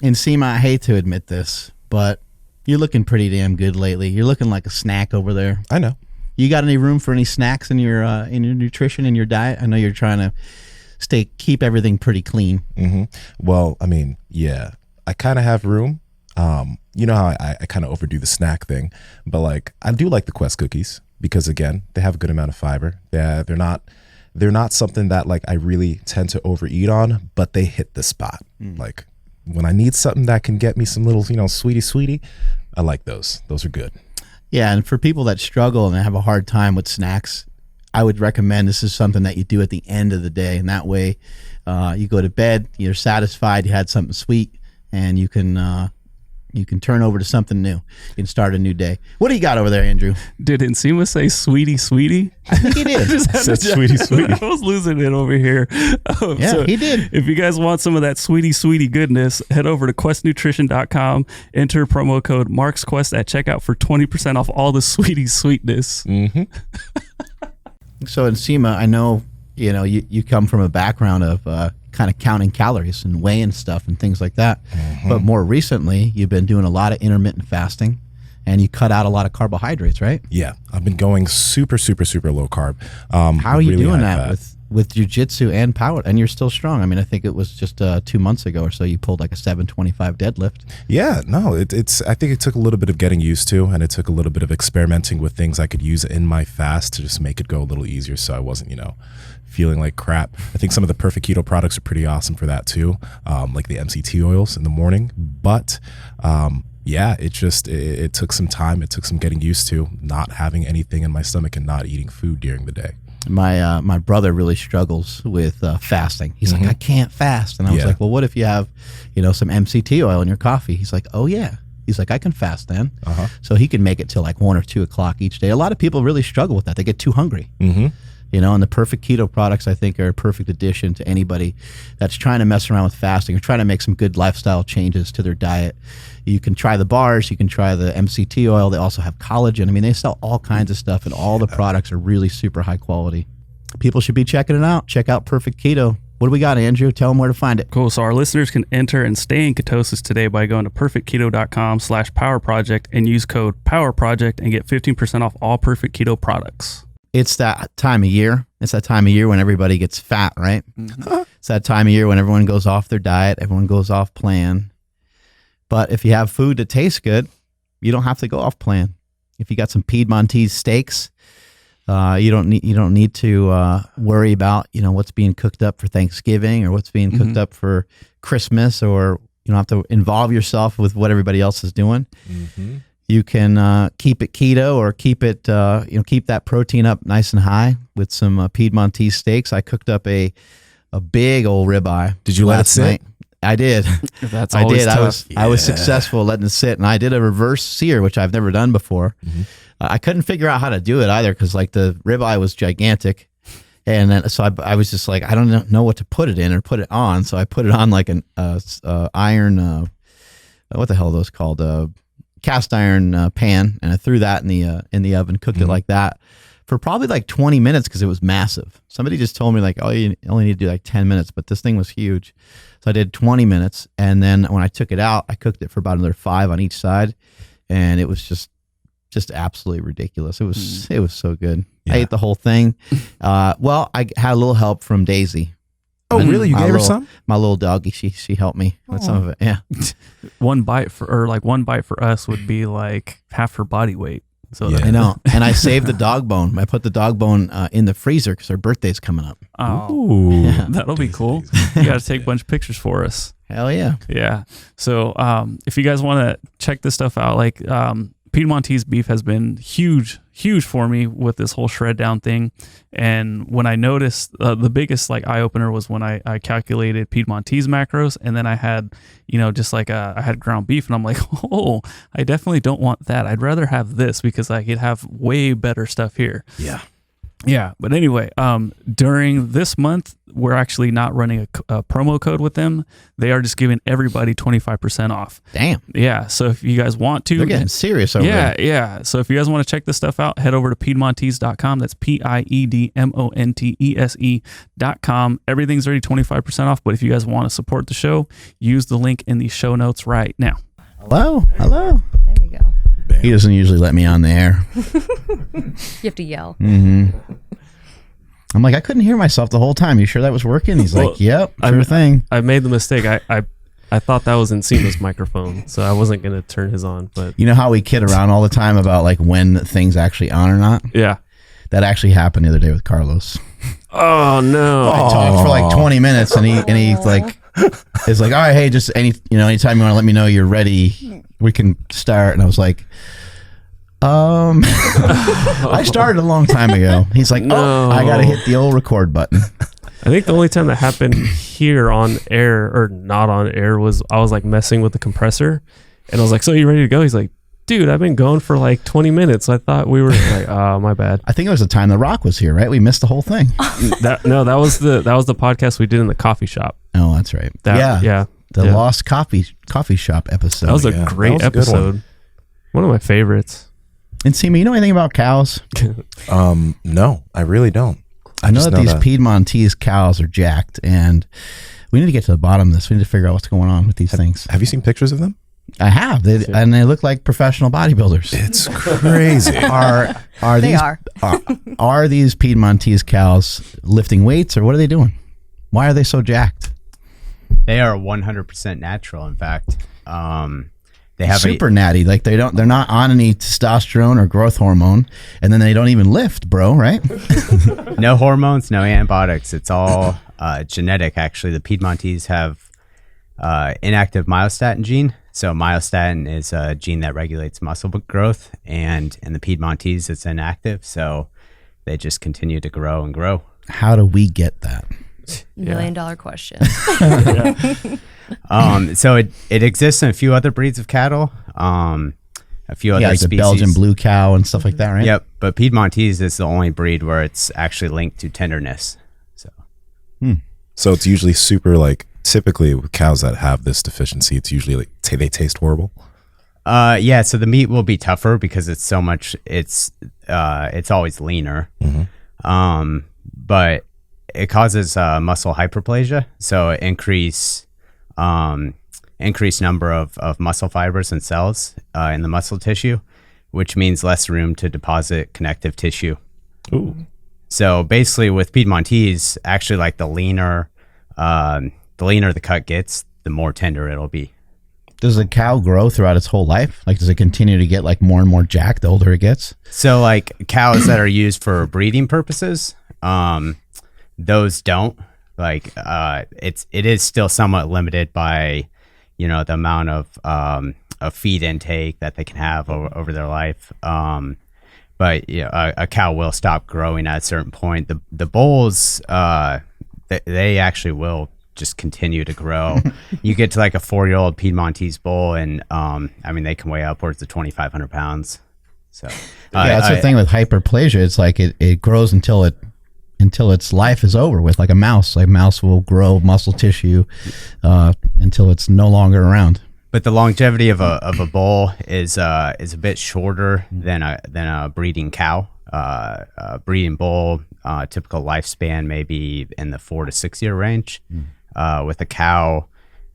Nsima, I hate to admit this, but you're looking pretty damn good lately. You're looking like a snack over there. I know. You got any room for any snacks in your nutrition, in your diet? I know you're trying to keep everything pretty clean. Mm-hmm. Well, I mean, yeah, I kind of have room. You know how I kind of overdo the snack thing, but like I do like the Quest cookies because again, they have a good amount of fiber. Yeah, they're not something that like I really tend to overeat on, but they hit the spot. Like when I need something that can get me some little, sweetie, I like those. Those are good. Yeah, and for people that struggle and have a hard time with snacks, I would recommend this is something that you do at the end of the day, and that way you go to bed, you're satisfied, you had something sweet, and you can turn over to something new. You can start a new day. What do you got over there, Andrew? Did Nsima say sweetie? I think he did. Said sweetie. I was losing it over here. Yeah, he did. If you guys want some of that sweetie goodness, head over to questnutrition.com, enter promo code MarksQuest at checkout for 20% off all the sweetness. Mm-hmm. So Nsima, I know you come from a background of kind of counting calories and weighing stuff and things like that. Mm-hmm. But more recently, you've been doing a lot of intermittent fasting, and you cut out a lot of carbohydrates, right? Yeah, I've been going super low carb. How are you doing that with jiu-jitsu and power? And you're still strong. I mean, I think it was just 2 months ago or so you pulled like a 725 deadlift. Yeah, no, it's. I think it took a little bit of getting used to, and it took a little bit of experimenting with things I could use in my fast to just make it go a little easier, so I wasn't, feeling like crap. I think some of the Perfect Keto products are pretty awesome for that too, like the MCT oils in the morning. But yeah, it took some time. It took some getting used to not having anything in my stomach and not eating food during the day. My brother really struggles with fasting. He's like, I can't fast. And I was like, well, what if you have, some MCT oil in your coffee? He's like, oh yeah. He's like, I can fast then. So he can make it till like 1 or 2 o'clock each day. A lot of people really struggle with that. They get too hungry. Mm-hmm. And the Perfect Keto products, I think, are a perfect addition to anybody that's trying to mess around with fasting or trying to make some good lifestyle changes to their diet. You can try the bars. You can try the MCT oil. They also have collagen. I mean, they sell all kinds of stuff, and all the products are really super high quality. People should be checking it out. Check out Perfect Keto. What do we got, Andrew? Tell them where to find it. Cool. So our listeners can enter and stay in ketosis today by going to perfectketo.com/powerproject and use code POWERPROJECT and get 15% off all Perfect Keto products. It's that time of year. It's that time of year when everybody gets fat, right? Mm-hmm. It's that time of year when everyone goes off their diet, everyone goes off plan. But if you have food that tastes good, you don't have to go off plan. If you got some Piedmontese steaks, you don't need to worry about what's being cooked up for Thanksgiving or what's being cooked up for Christmas, or you don't have to involve yourself with what everybody else is doing. Mm-hmm. You can keep it keto or keep that protein up nice and high with some Piedmontese steaks. I cooked up a big old ribeye. Did you let it sit? I did. That's always tough. I was successful letting it sit, and I did a reverse sear, which I've never done before. Mm-hmm. I couldn't figure out how to do it either because like the ribeye was gigantic, and then so I was just like, I don't know what to put it in or put it on, so I put it on like an iron. What the hell are those called? Cast iron pan, and I threw that in the oven, cooked it like that for probably like 20 minutes because it was massive. Somebody just told me like, oh, you only need to do like 10 minutes, but this thing was huge. So I did 20 minutes, and then when I took it out, I cooked it for about another 5 on each side, and it was just absolutely ridiculous. It was so good. Yeah. I ate the whole thing. Well, I had a little help from Daisy. Oh, really? You gave her some? My little doggy, she helped me with some of it. Yeah. One bite for us would be like half her body weight. So yeah. I know. And I saved the dog bone. I put the dog bone in the freezer because her birthday's coming up. Oh, yeah. That'll be cool. You got to take a bunch of pictures for us. Hell yeah. Yeah. So if you guys want to check this stuff out, like Piedmontese Beef has been huge for me with this whole shred down thing. And when I noticed the biggest like eye opener was when I calculated Piedmontese macros, and then I had, just like I had ground beef, and I'm like, oh, I definitely don't want that. I'd rather have this because I could have way better stuff here. Yeah. Yeah, but anyway, during this month, we're actually not running a promo code with them. They are just giving everybody 25% off. Damn. Yeah, so if you guys want to, They're getting serious over there. Yeah. So if you guys want to check this stuff out, head over to Piedmontese.com. That's Piedmontese.com. Everything's already 25% off. But if you guys want to support the show, use the link in the show notes right now. Hello. There we go. He doesn't usually let me on the air. You have to yell. I'm like, I couldn't hear myself the whole time. You sure that was working? He's like, yep, sure thing. I made the mistake. I thought that was Nsima's microphone, so I wasn't going to turn his on. But You know how we kid around all the time about like when things actually on or not? yeah. That actually happened the other day with Carlos. Oh no. I talked for like 20 minutes and he like is like, all right, hey, just anytime you want to let me know you're ready, we can start. And I was like, I started a long time ago. He's like, No. I gotta hit the old record button. I think the only time that happened here on air or not on air was I was like messing with the compressor, and I was like, "So you ready to go?" He's like, "Dude, I've been going for like 20 minutes. I thought we were like, oh, my bad." I think it was the time The Rock was here, right? We missed the whole thing. That was the podcast we did in the coffee shop. Oh, that's right. Yeah. The Yeah. Lost Coffee Shop episode. That was a Yeah, great that was a good one. episode. One of my favorites. Nsima, you know anything about cows? No, I really don't. I know just that these Piedmontese cows are jacked, and we need to get to the bottom of this. We need to figure out what's going on with these things. Have you seen pictures of them? I have, and they look like professional bodybuilders. It's crazy. Are these Piedmontese cows lifting weights, or what are they doing? Why are they so jacked? They are 100% natural. In fact, they have Super natty. Like they're not on any testosterone or growth hormone, and then they don't even lift, bro. Right? no hormones, no antibiotics. It's all genetic. Actually, the Piedmontese have inactive myostatin gene. So myostatin is a gene that regulates muscle growth, and in the Piedmontese, it's inactive. So they just continue to grow and grow. How do we get that? $1 million question. So it exists in a few other breeds of cattle. A few other like species. the Belgian blue cow and stuff like that, right? Yep, but Piedmontese is the only breed where it's actually linked to tenderness. So it's usually super like typically with cows that have this deficiency, it's usually like they taste horrible. Yeah, so the meat will be tougher because it's so much. It's always leaner, but it causes muscle hyperplasia. So increased number of muscle fibers and cells in the muscle tissue, which means less room to deposit connective tissue. Ooh. So basically, with Piedmontese, actually, like the leaner the cut gets, the more tender it'll be. Does a cow grow throughout its whole life? Like, does it continue to get like more and more jacked the older it gets? So like cows that are used for breeding purposes, those don't. Like it is still somewhat limited by, the amount of feed intake that they can have over their life. But a cow will stop growing at a certain point. The bulls, they actually will just continue to grow. You get to like a 4-year-old Piedmontese bull, and they can weigh upwards of 2,500 pounds. So That's the thing with hyperplasia. It's like it grows until its life is over with, like a mouse. Like a mouse will grow muscle tissue until it's no longer around. But the longevity of a bull is a bit shorter than a breeding cow. A breeding bull, typical lifespan maybe in the 4 to 6 year range. With a cow,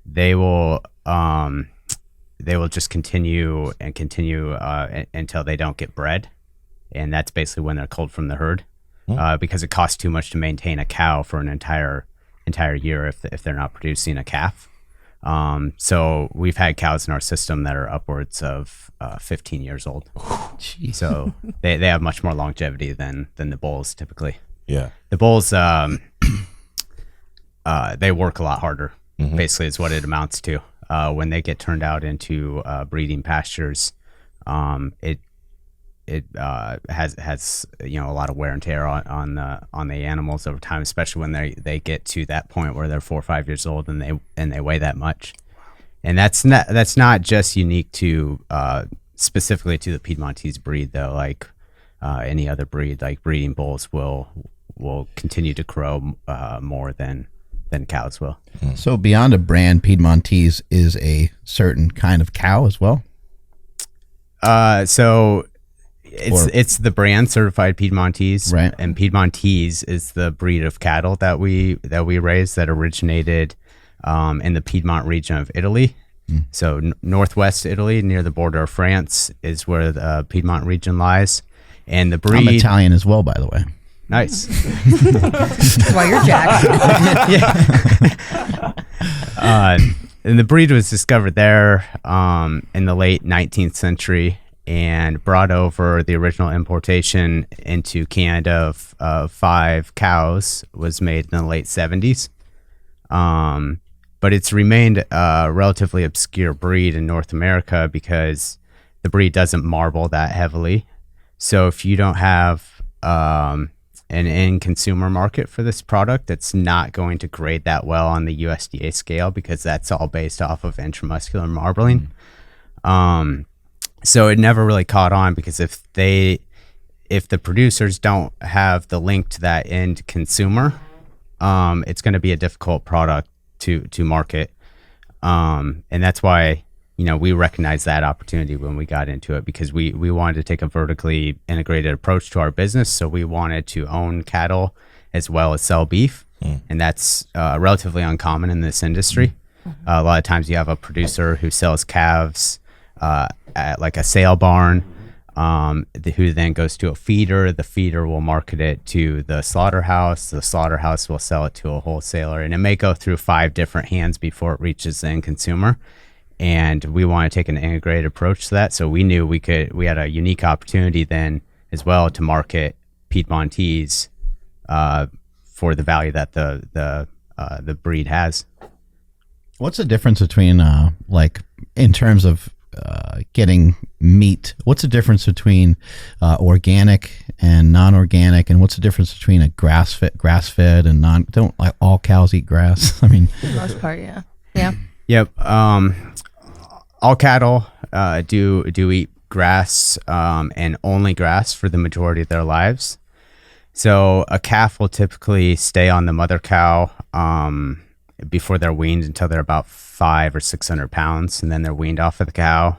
they will just continue until they don't get bred, and that's basically when they're culled from the herd. Because it costs too much to maintain a cow for an entire year if they're not producing a calf. So we've had cows in our system that are upwards of 15 years old. So they have much more longevity than the bulls typically. Yeah. The bulls, they work a lot harder, basically is what it amounts to. When they get turned out into breeding pastures, it has a lot of wear and tear on the animals over time, especially when they get to that point where they're 4 or 5 years old and they weigh that much. And that's not just unique to specifically to the Piedmontese breed though. Like any other breed. Like breeding bulls will continue to grow more than cows will. So beyond a brand, Piedmontese is a certain kind of cow as well. So it's the brand certified Piedmontese, right? And Piedmontese is the breed of cattle that we raise that originated in the Piedmont region of Italy. So northwest Italy, near the border of France, is where the Piedmont region lies. And the breed, I'm Italian as well, by the way. Nice. That's why you're Jack. And the breed was discovered there in the late 19th century and brought over. The original importation into Canada of 5 cows was made in the late 70s. But it's remained a relatively obscure breed in North America because the breed doesn't marble that heavily. So if you don't have an end consumer market for this product, it's not going to grade that well on the USDA scale because that's all based off of intramuscular marbling. So it never really caught on because if the producers don't have the link to that end consumer, it's going to be a difficult product to market. And that's why, we recognized that opportunity when we got into it because we wanted to take a vertically integrated approach to our business. So we wanted to own cattle as well as sell beef. And that's relatively uncommon in this industry. A lot of times you have a producer who sells calves at like a sale barn, who then goes to a feeder. The feeder will market it to the slaughterhouse. The slaughterhouse will sell it to a wholesaler. And it may go through 5 different hands before it reaches the end consumer. And we want to take an integrated approach to that. So we knew we had a unique opportunity then as well to market Piedmontese for the value that the breed has. What's the difference between like in terms of getting meat? What's the difference between organic and non-organic, and what's the difference between a grass fed and non? Don't like all cows eat grass? I mean, For the most part, yeah. Yep. All cattle do eat grass and only grass for the majority of their lives. So a calf will typically stay on the mother cow before they're weaned until they're about 500 or 600 pounds, and then they're weaned off of the cow,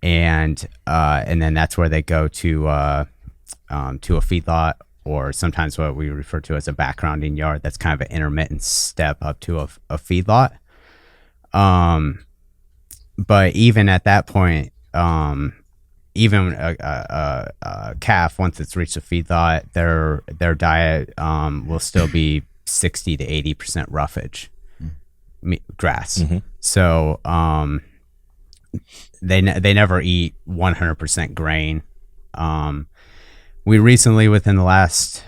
and then that's where they go to a feedlot, or sometimes what we refer to as a backgrounding yard. That's kind of an intermittent step up to a feedlot. But even at that point, even a calf, once it's reached a feedlot, their diet will still be 60 to 80% roughage, grass. So they never eat 100% grain. We recently, within the last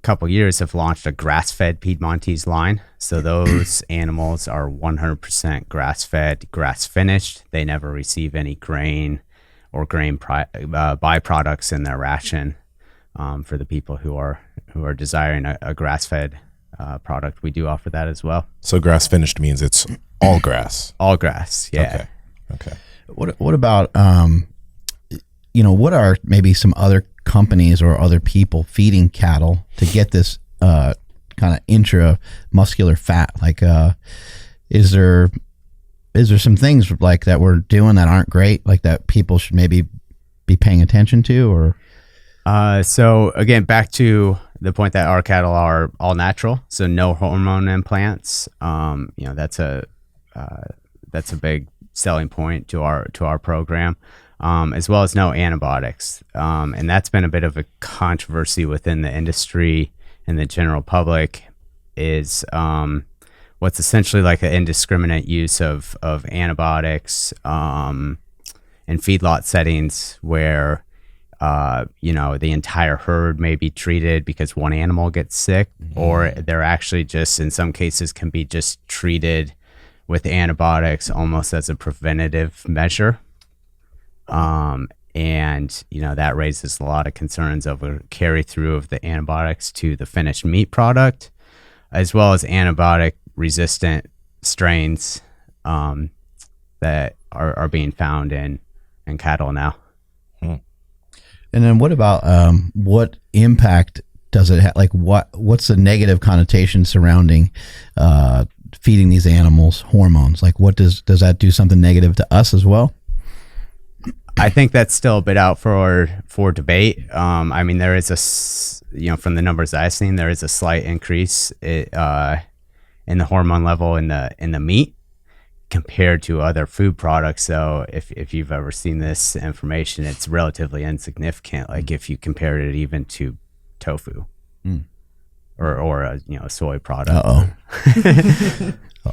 couple years, have launched a grass-fed Piedmontese line. So those animals are 100% grass-fed, grass-finished. They never receive any grain or grain byproducts in their ration. For the people who are desiring a grass-fed product, we do offer that as well. So grass-finished means it's all grass. All grass, yeah. Okay. what about what are maybe some other companies or other people feeding cattle to get this kind of intramuscular fat? Like, is there some things like that we're doing that aren't great, like that people should maybe be paying attention to? Or so again, back to the point that our cattle are all natural, so no hormone implants. That's a big selling point to our program. As well as no antibiotics. And that's been a bit of a controversy within the industry and the general public, is what's essentially like an indiscriminate use of antibiotics in feedlot settings where the entire herd may be treated because one animal gets sick, or they're actually just, in some cases, can be just treated with antibiotics almost as a preventative measure. That raises a lot of concerns over carry through of the antibiotics to the finished meat product, as well as antibiotic resistant strains that are being found in cattle now. And then what about what impact does it have? Like what's the negative connotation surrounding feeding these animals hormones? Like what does that do something negative to us as well? I think that's still a bit out for debate. I mean, there is from the numbers I've seen, there is a slight increase in the hormone level in the meat compared to other food products. So if you've ever seen this information, it's relatively insignificant. Like if you compare it even to tofu or a soy product. Uh-oh.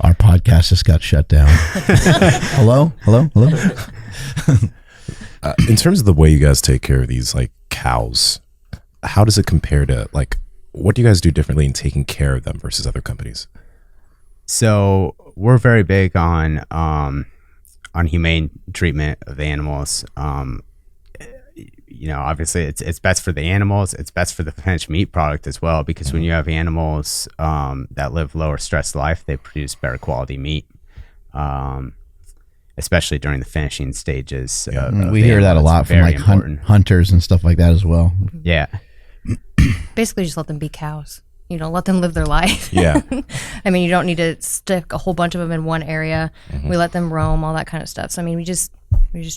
Our podcast just got shut down. Hello. In terms of the way you guys take care of these like cows, how does it compare to like what do you guys do differently in taking care of them versus other companies? So we're very big on humane treatment of animals. Obviously it's best for the animals. It's best for the finished meat product as well, because when you have animals that live lower stress life, they produce better quality meat. Especially during the finishing stages. We hear that a lot from like hunters and stuff like that as well. Yeah. Basically, just let them be cows. Let them live their life. Yeah. I mean, you don't need to stick a whole bunch of them in one area. We let them roam, all that kind of stuff. So I mean, we just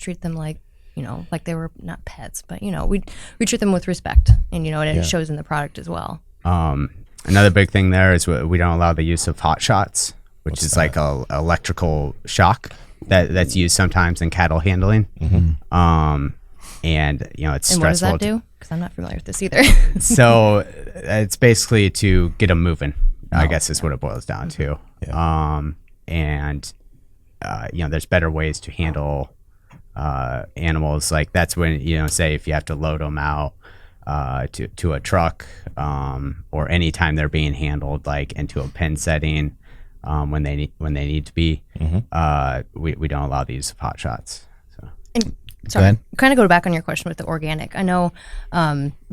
treat them like like they were not pets, but we treat them with respect, and it shows in the product as well. Another big thing there is we don't allow the use of hot shots, which is like a electrical shock that's used sometimes in cattle handling. And it's stressful. And what does that do? Because I'm not familiar with this either. So it's basically to get them moving, I guess is what it boils down to. Yeah. There's better ways to handle animals. Like that's when, say if you have to load them out to a truck or anytime they're being handled like into a pen setting when they need to be, we don't allow the use of hot shots. So. And sorry, kind of go back on your question with the organic. I know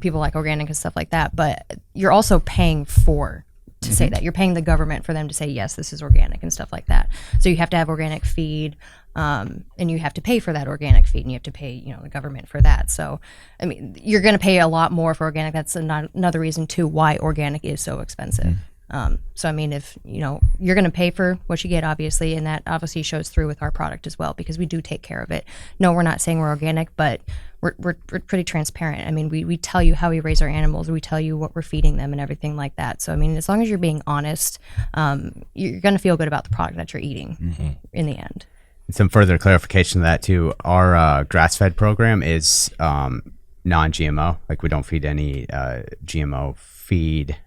people like organic and stuff like that, but you're also paying to say that. You're paying the government for them to say, yes, this is organic and stuff like that. So you have to have organic feed, and you have to pay for that organic feed, and you have to pay, the government for that. So, I mean, you're going to pay a lot more for organic. That's another reason too why organic is so expensive. So, I mean, if, you're going to pay for what you get, obviously, and that obviously shows through with our product as well, because we do take care of it. No, we're not saying we're organic, but we're pretty transparent. I mean, we tell you how we raise our animals. We tell you what we're feeding them and everything like that. So, I mean, as long as you're being honest, you're going to feel good about the product that you're eating in the end. Some further clarification of that too. Our grass-fed program is non-GMO. Like we don't feed any GMO feed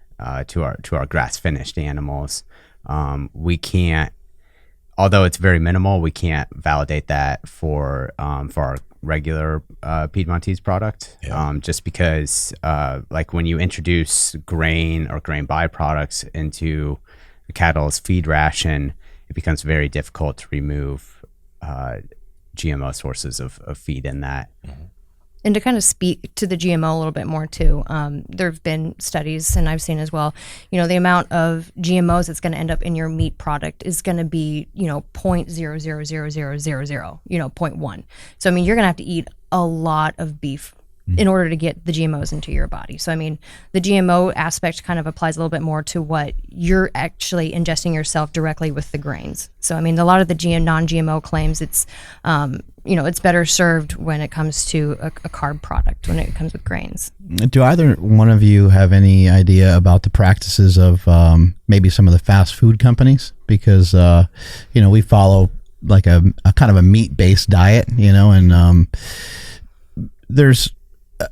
to our grass-finished animals. We can't, although it's very minimal, we can't validate that for our regular Piedmontese product. Just because like when you introduce grain or grain byproducts into the cattle's feed ration, it becomes very difficult to remove GMO sources of feed in that. And to kind of speak to the GMO a little bit more too, there have been studies, and I've seen as well, the amount of GMOs that's going to end up in your meat product is going to be, 0.0000000, 0.1. So, I mean, you're going to have to eat a lot of beef in order to get the GMOs into your body. So, I mean, the GMO aspect kind of applies a little bit more to what you're actually ingesting yourself directly with the grains. So, I mean, a lot of the non-GMO claims, it's, it's better served when it comes to a carb product, when it comes with grains. Do either one of you have any idea about the practices of maybe some of the fast food companies? Because, we follow like a kind of a meat-based diet, and there's,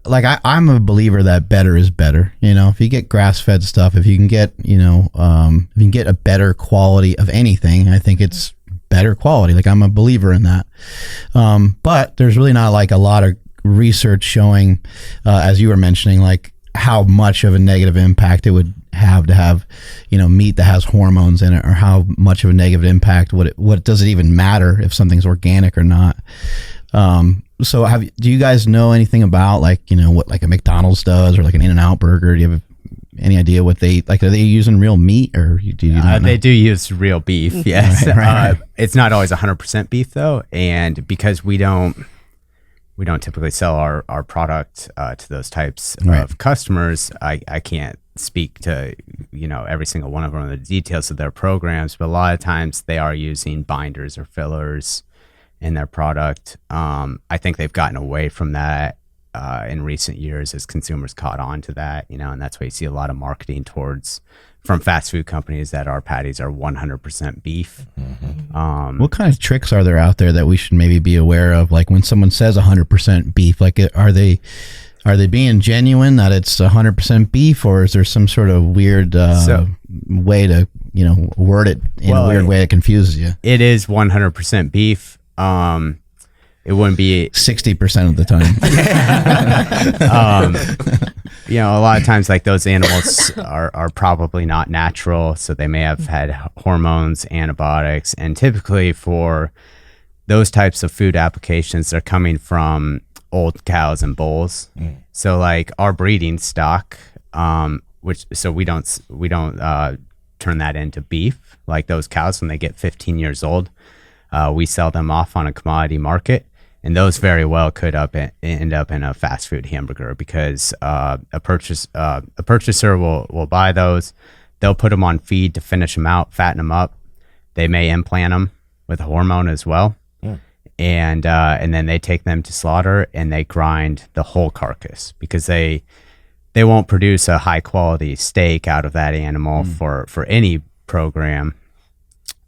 like I'm a believer that better is better. If you get grass-fed stuff, if you can get, if you can get a better quality of anything, I think it's better quality. Like I'm a believer in that. But there's really not like a lot of research showing, as you were mentioning, like how much of a negative impact it would have to have, meat that has hormones in it, or how much of a negative impact what does it even matter if something's organic or not? So do you guys know anything about like, what like a McDonald's does, or like an In-N-Out burger? Do you have any idea what they like? Are they using real meat, or do you not know? They do use real beef. Yes. Right. It's not always 100% beef though. And because we don't we don't typically sell our product to those types Right. of customers. I can't speak to, every single one of them, the details of their programs, but a lot of times they are using binders or fillers in their product. I think they've gotten away from that in recent years as consumers caught on to that, and that's why you see a lot of marketing from fast food companies that our patties are 100% beef. What kind of tricks are there out there that we should maybe be aware of? Like when someone says 100% beef, like are they being genuine that it's 100% beef, or is there some sort of weird way to word it in a weird way that confuses you? It is 100% beef. It wouldn't be 60% of the time. a lot of times like those animals are probably not natural, so they may have had hormones, antibiotics, and typically for those types of food applications, they're coming from old cows and bulls. So like our breeding stock, we don't turn that into beef. Like those cows, when they get 15 years old, we sell them off on a commodity market. And those very well could end up in a fast food hamburger because a purchaser will buy those. They'll put them on feed to finish them out, fatten them up. They may implant them with a hormone as well. And then they take them to slaughter and they grind the whole carcass because they won't produce a high quality steak out of that animal for any program.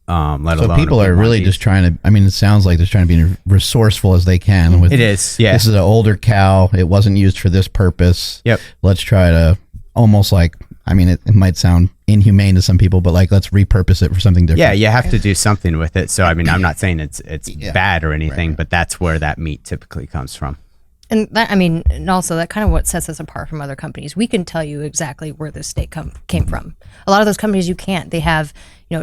Let so alone people are really just trying to, it sounds like they're trying to be resourceful as they can. It is, yeah. This is an older cow. It wasn't used for this purpose. Yep. Let's try to almost like, it might sound inhumane to some people, but like, let's repurpose it for something different. Yeah, you have to do something with it. So, I'm not saying it's bad or anything, but that's where that meat typically comes from. And that, and also that kind of what sets us apart from other companies. We can tell you exactly where this steak came from. A lot of those companies you can't. They have,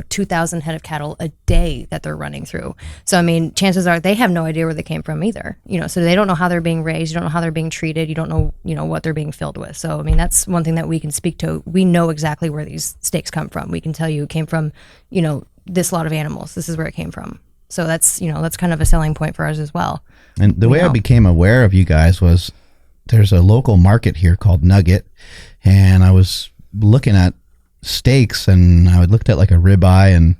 2,000 head of cattle a day that they're running through. So, chances are they have no idea where they came from either. So they don't know how they're being raised. You don't know how they're being treated. You don't know, what they're being filled with. So, that's one thing that we can speak to. We know exactly where these steaks come from. We can tell you it came from, this lot of animals. This is where it came from. So that's kind of a selling point for us as well. And the way I became aware of you guys was there's a local market here called Nugget, and I was looking at steaks and I looked at like a ribeye, and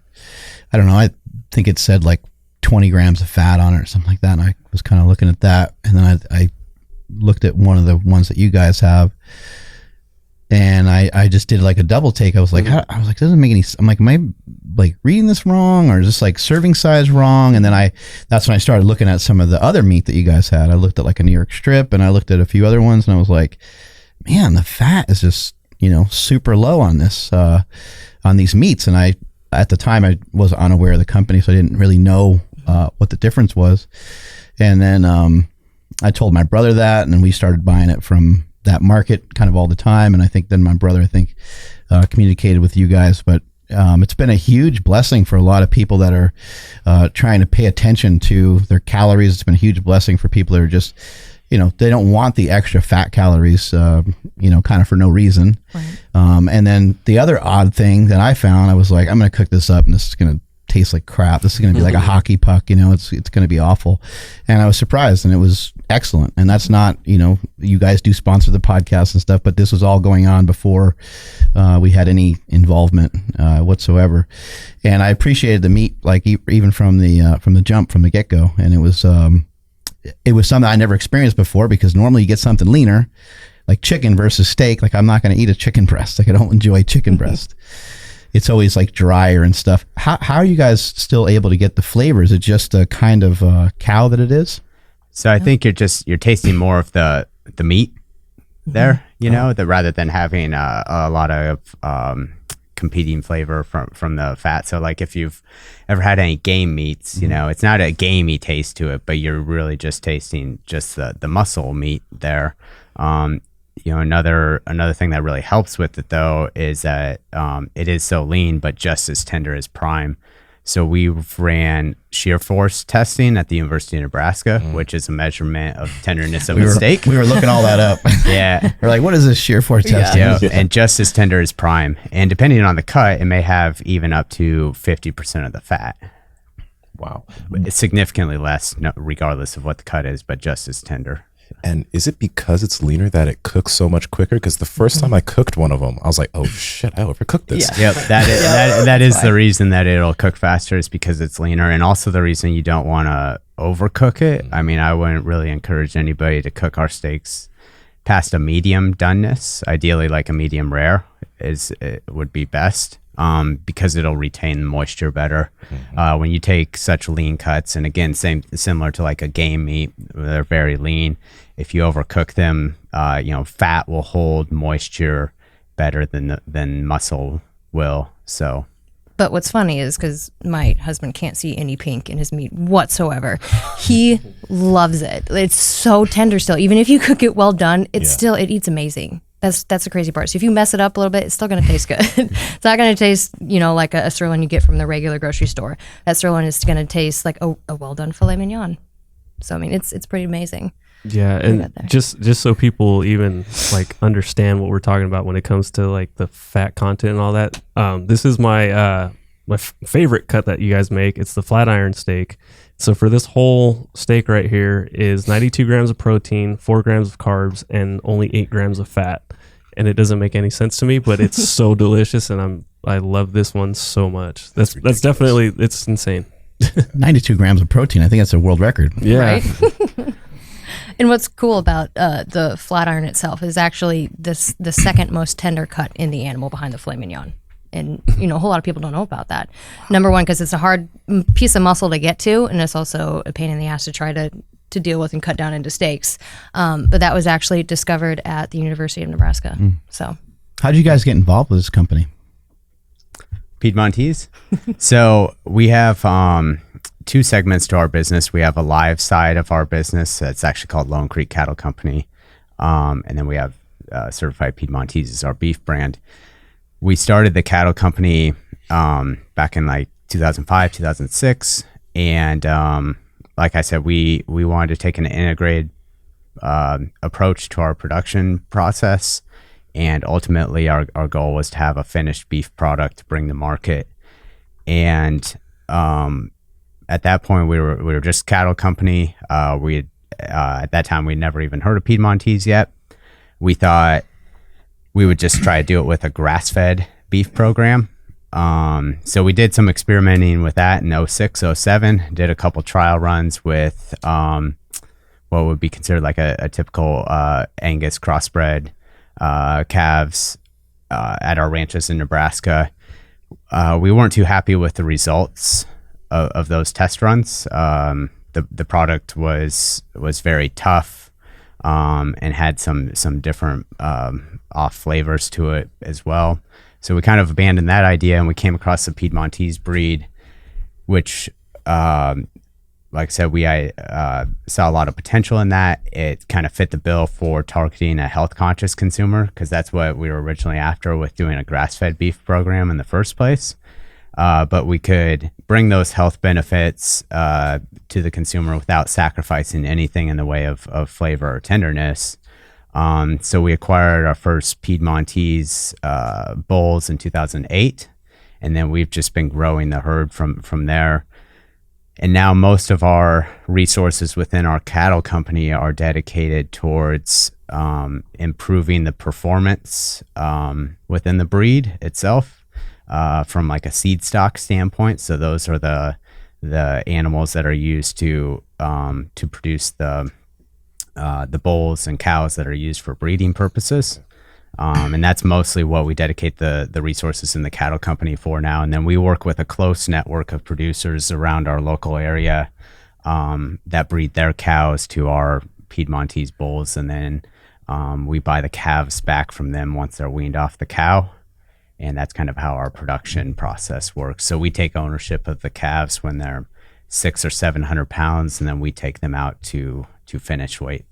I don't know, I think it said like 20 grams of fat on it or something like that. And I was kind of looking at that, and then I looked at one of the ones that you guys have, and I just did like a double take. I was like, doesn't make any. I'm like, am I like reading this wrong, or is this like serving size wrong? And then that's when I started looking at some of the other meat that you guys had. I looked at like a New York strip, and I looked at a few other ones, and I was like, man, the fat is just super low on these meats. And at the time I was unaware of the company, so I didn't really know what the difference was. And then I told my brother that, and then we started buying it from that market kind of all the time. And I think then my brother, communicated with you guys, but it's been a huge blessing for a lot of people that are trying to pay attention to their calories. It's been a huge blessing for people that are just, they don't want the extra fat calories, kind of for no reason. Right. And then the other odd thing that I found, I was like, I'm going to cook this up and this is going to taste like crap. This is going to be like a hockey puck, it's going to be awful. And I was surprised, and it was excellent. And that's not, you guys do sponsor the podcast and stuff, but this was all going on before we had any involvement whatsoever. And I appreciated the meat, like even from the jump, from the get-go. And it was something I never experienced before, because normally you get something leaner, like chicken versus steak. Like I'm not going to eat a chicken breast. Like I don't enjoy chicken breast. It's always like drier and stuff. How are you guys still able to get the flavor? Is it just a kind of cow that it is? So I think you're tasting more of the meat there, that rather than having a lot of competing flavor from the fat. So like if you've ever had any game meats, it's not a gamey taste to it, but you're really just tasting just the muscle meat there. Another thing that really helps with it though is that it is so lean but just as tender as prime. So we ran shear force testing at the University of Nebraska, which is a measurement of tenderness of a steak. We were looking all that up. Yeah. We're like, what is this shear force testing? Yeah. And just as tender as prime. And depending on the cut, it may have even up to 50% of the fat. Wow. It's significantly less, regardless of what the cut is, but just as tender. And is it because it's leaner that it cooks so much quicker? Because the first time I cooked one of them, I was like, "Oh shit, I overcooked this." Yep, that is the reason that it'll cook faster, is because it's leaner, and also the reason you don't want to overcook it. I mean, I wouldn't really encourage anybody to cook our steaks past a medium doneness. Ideally, like a medium rare would be best, because it'll retain the moisture better. When you take such lean cuts, and again, similar to like a game meat, they're very lean. If you overcook them, fat will hold moisture better than muscle will. So, But what's funny is because my husband can't see any pink in his meat whatsoever. He loves it. It's so tender still. Even if you cook it well done, it eats amazing. That's the crazy part. So if you mess it up a little bit, it's still going to taste good. It's not going to taste, like a sirloin you get from the regular grocery store. That sirloin is going to taste like a well done filet mignon. So I mean, it's pretty amazing. Yeah, and just so people even like understand what we're talking about when it comes to like the fat content and all that. This is my favorite cut that you guys make. It's the flat iron steak. So for this whole steak right here is 92 grams of protein, 4 grams of carbs, and only 8 grams of fat. And it doesn't make any sense to me, but it's so delicious, and I love this one so much. That's definitely, it's insane. 92 grams of protein. I think that's a world record. Yeah. Right? And what's cool about the flat iron itself is actually the second most tender cut in the animal behind the filet mignon. And, a whole lot of people don't know about that. Number one, because it's a hard piece of muscle to get to, and it's also a pain in the ass to try to deal with and cut down into steaks. But that was actually discovered at the University of Nebraska. So, how did you guys get involved with this company? Piedmontese. So we have 2 segments to our business. We have a live side of our business that's actually called Lone Creek Cattle Company. And then we have Certified Piedmontese is our beef brand. We started the cattle company back in like 2005, 2006. And like I said, we wanted to take an integrated approach to our production process. And ultimately, our goal was to have a finished beef product to bring to market. And at that point, we were just a cattle company. At that time, we'd never even heard of Piedmontese yet. We thought we would just try to do it with a grass-fed beef program. So we did some experimenting with that in 06, 07, did a couple trial runs with what would be considered like a typical Angus crossbred calves at our ranches in Nebraska. We weren't too happy with the results of those test runs. The product was very tough and had some different off flavors to it as well. So we kind of abandoned that idea, and we came across the Piedmontese breed, which like I said, we saw a lot of potential in that. It kind of fit the bill for targeting a health conscious consumer, because that's what we were originally after with doing a grass-fed beef program in the first place. But we could bring those health benefits to the consumer without sacrificing anything in the way of flavor or tenderness. So we acquired our first Piedmontese bulls in 2008, and then we've just been growing the herd from there. And now most of our resources within our cattle company are dedicated towards improving the performance within the breed itself from like a seed stock standpoint. So those are the animals that are used to produce the bulls and cows that are used for breeding purposes. And that's mostly what we dedicate the resources in the cattle company for now. And then we work with a close network of producers around our local area that breed their cows to our Piedmontese bulls. And then we buy the calves back from them once they're weaned off the cow. And that's kind of how our production process works. So we take ownership of the calves when they're 600 or 700 pounds, and then we take them out to finish weight.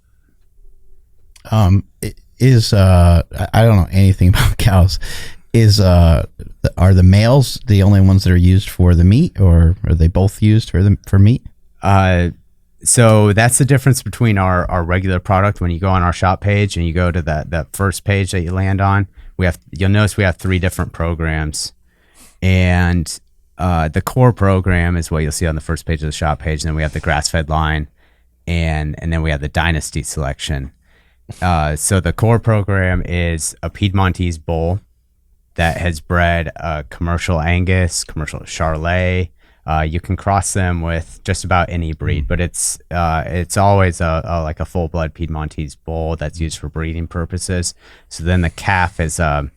I don't know anything about cows. Are the males the only ones that are used for the meat, or are they both used for meat? So that's the difference between our regular product. When you go on our shop page and you go to that first page that you land on, you'll notice we have 3 different programs, and the core program is what you'll see on the first page of the shop page. And then we have the grass-fed line, and then we have the Dynasty selection. So the core program is a Piedmontese bull that has bred a commercial Angus, commercial Charolais. You can cross them with just about any breed, but it's always like a full-blood Piedmontese bull that's used for breeding purposes. So then the calf is a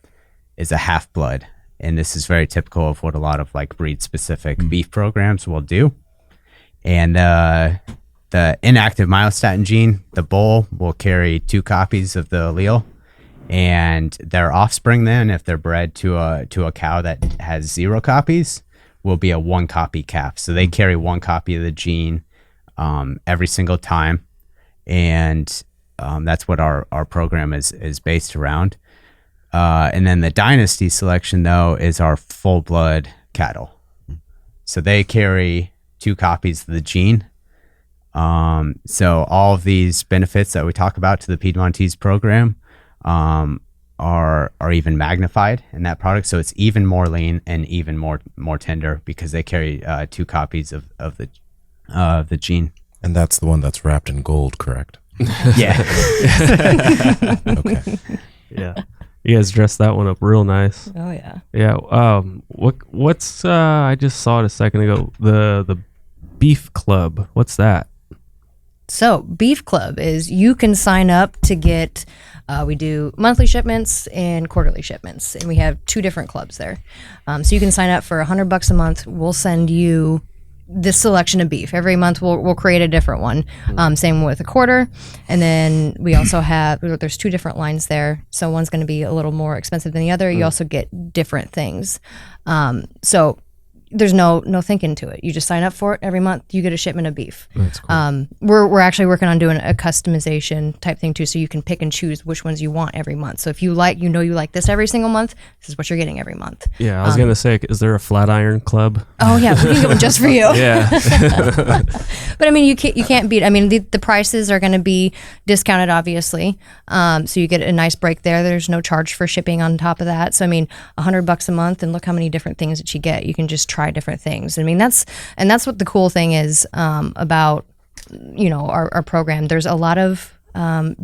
half-blood, and this is very typical of what a lot of like breed-specific beef programs will do. And the inactive myostatin gene, the bull will carry 2 copies of the allele, and their offspring then, if they're bred to a cow that has 0 copies, will be a 1 copy calf. So they carry 1 copy of the gene every single time, and that's what our program is based around. And then the Dynasty selection, though, is our full-blood cattle. So they carry 2 copies of the gene. So all of these benefits that we talk about to the Piedmontese program are even magnified in that product. So it's even more lean and even more tender because they carry 2 copies of the gene. And that's the one that's wrapped in gold, correct? Yeah. Okay. Yeah. You guys dressed that one up real nice. Oh yeah. Yeah. What's I just saw it a second ago. The Beef Club. What's that? So Beef Club is you can sign up to get, we do monthly shipments and quarterly shipments, and we have 2 different clubs there. So you can sign up for $100 a month. We'll send you this selection of beef. Every month we'll create a different one. Same with a quarter. And then we also have, there's 2 different lines there. So one's going to be a little more expensive than the other. You also get different things. So there's no thinking to it. You just sign up for it every month. You get a shipment of beef. That's cool. We're actually working on doing a customization type thing too, so you can pick and choose which ones you want every month. So if you like this every single month, this is what you're getting every month. Yeah, I was gonna say, is there a flat iron club? Oh yeah, we can get one just for you. Yeah. But I mean, you can't beat. I mean, the prices are going to be discounted, obviously. So you get a nice break there. There's no charge for shipping on top of that. So I mean, $100 a month, and look how many different things that you get. You can just try different things. I mean, that's what the cool thing is about our program. There's a lot of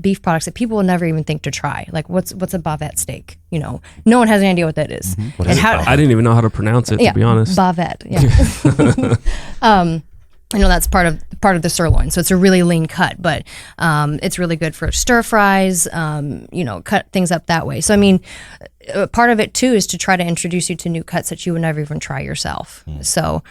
beef products that people will never even think to try. Like what's a bavette steak? No one has any idea what that is. What is it? I didn't even know how to pronounce it, to be honest. Bavette. Yeah. That's part of the sirloin, so it's a really lean cut, but it's really good for stir fries. Cut things up that way. So I mean, part of it too is to try to introduce you to new cuts that you would never even try yourself. So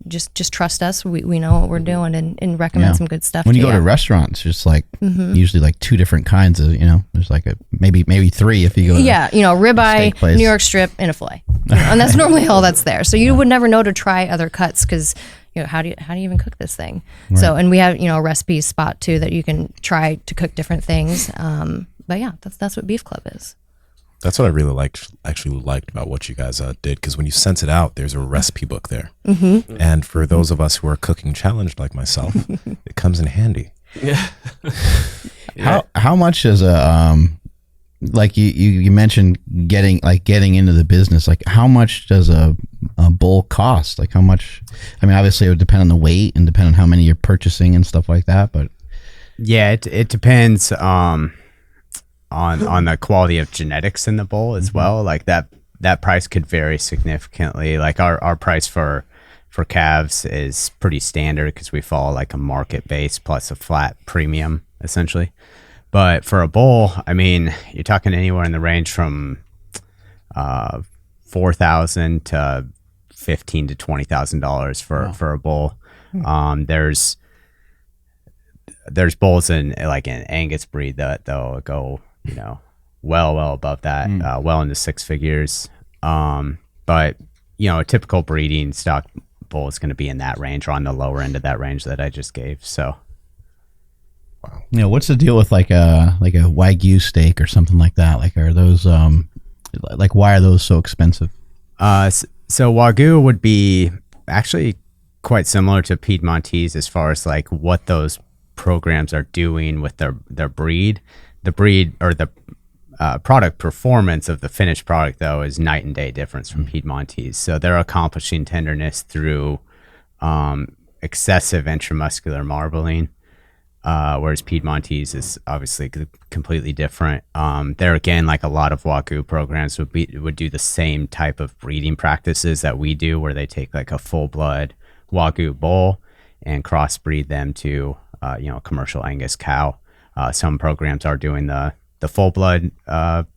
just trust us. We know what we're doing and recommend some good stuff. When you go to restaurants, just like usually like 2 different kinds of there's like maybe 3 if you go. Ribeye, New York strip, and a fillet, and that's normally all that's there. So you would never know to try other cuts because. How do you even cook this thing? Right. So, and we have, a recipe spot too that you can try to cook different things. But yeah, that's what Beef Club is. That's what I really liked about what you guys did, because when you sent it out, there's a recipe book there. Mm-hmm. And for those of us who are cooking challenged like myself, it comes in handy. Yeah. How much does like you mentioned getting into the business, like how much does a bull cost? Like how much? I mean, obviously it would depend on the weight and depend on how many you're purchasing and stuff like that, but yeah, it depends on the quality of genetics in the bull as well. Like that price could vary significantly. Like our price for calves is pretty standard because we follow like a market base plus a flat premium essentially. But for a bull, I mean, you're talking anywhere in the range from $4,000 to $15,000 to $20,000 for a bull. There's bulls in like an Angus breed that they'll go, well above that, well into 6 figures. But a typical breeding stock bull is going to be in that range or on the lower end of that range that I just gave. So. Wow. What's the deal with like a Wagyu steak or something like that? Like, are those why are those so expensive? So Wagyu would be actually quite similar to Piedmontese as far as like what those programs are doing with their breed. The breed or the product performance of the finished product, though, is night and day difference from Piedmontese. So they're accomplishing tenderness through excessive intramuscular marbling, whereas Piedmontese is obviously completely different. There again, like a lot of Wagyu programs would do the same type of breeding practices that we do, where they take like a full blood Wagyu bull and crossbreed them to a commercial Angus cow. Some programs are doing the full blood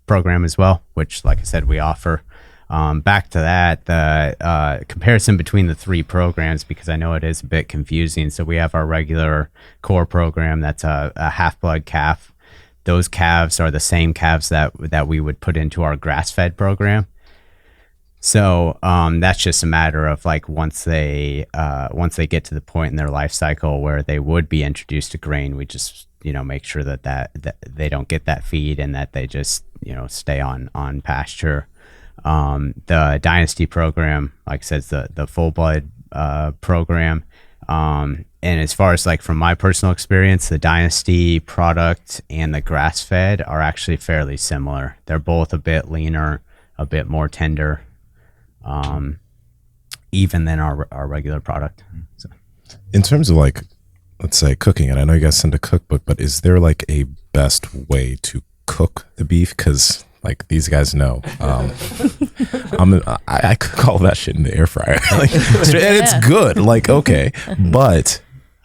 program as well, which, like I said, we offer. Back to that, the comparison between the three programs, because I know it is a bit confusing. So we have our regular core program that's a half-blood calf. Those calves are the same calves that we would put into our grass-fed program. So that's just a matter of like once they get to the point in their life cycle where they would be introduced to grain, we just make sure that they don't get that feed and that they just stay on pasture. The Dynasty program, like I said, is the full blood program. And as far as like from my personal experience, the Dynasty product and the grass fed are actually fairly similar. They're both a bit leaner, a bit more tender, even than our regular product. So. In terms of like, let's say cooking, and I know you guys send a cookbook, but is there like a best way to cook the beef? Because like these guys know, I cook all that shit in the air fryer, and it's good. Like, okay, but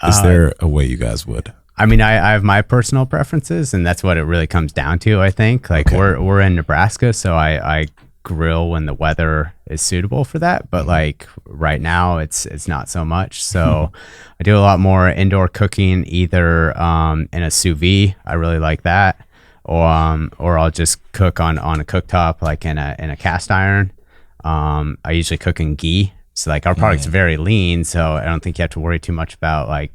is there a way you guys would? I mean, I have my personal preferences, and that's what it really comes down to. I think like we're in Nebraska, so I grill when the weather is suitable for that. But like right now, it's not so much. So I do a lot more indoor cooking, either in a sous vide. I really like that. Or I'll just cook on a cooktop, like in a cast iron. I usually cook in ghee. So like our product's very lean, so I don't think you have to worry too much about like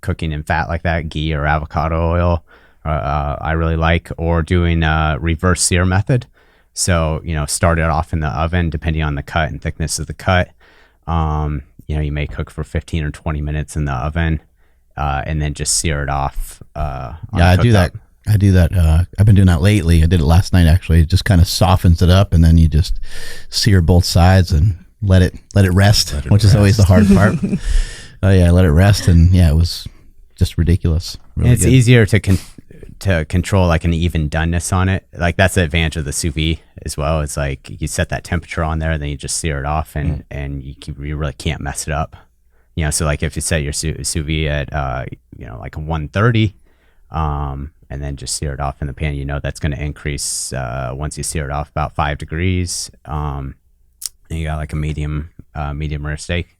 cooking in fat like that, ghee or avocado oil. I really like, or doing a reverse sear method. So, start it off in the oven, depending on the cut and thickness of the cut. You may cook for 15 or 20 minutes in the oven, and then just sear it off. I do that. I've been doing that lately. I did it last night, actually. It just kind of softens it up, and then you just sear both sides and let it rest, which is always the hard part. Let it rest, and it was just ridiculous. Really and it's good. Easier to control like an even doneness on it. Like that's the advantage of the sous vide as well. It's like you set that temperature on there, and then you just sear it off, and you really can't mess it up. So like if you set your sous vide at like a 130, and then just sear it off in the pan, that's going to increase once you sear it off about 5 degrees. And you got like a medium rare steak.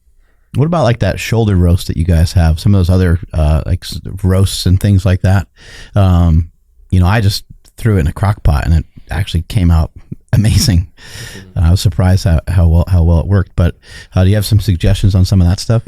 What about like that shoulder roast that you guys have? Some of those other like roasts and things like that. I just threw it in a crock pot and it actually came out amazing. I was surprised how well it worked. But do you have some suggestions on some of that stuff?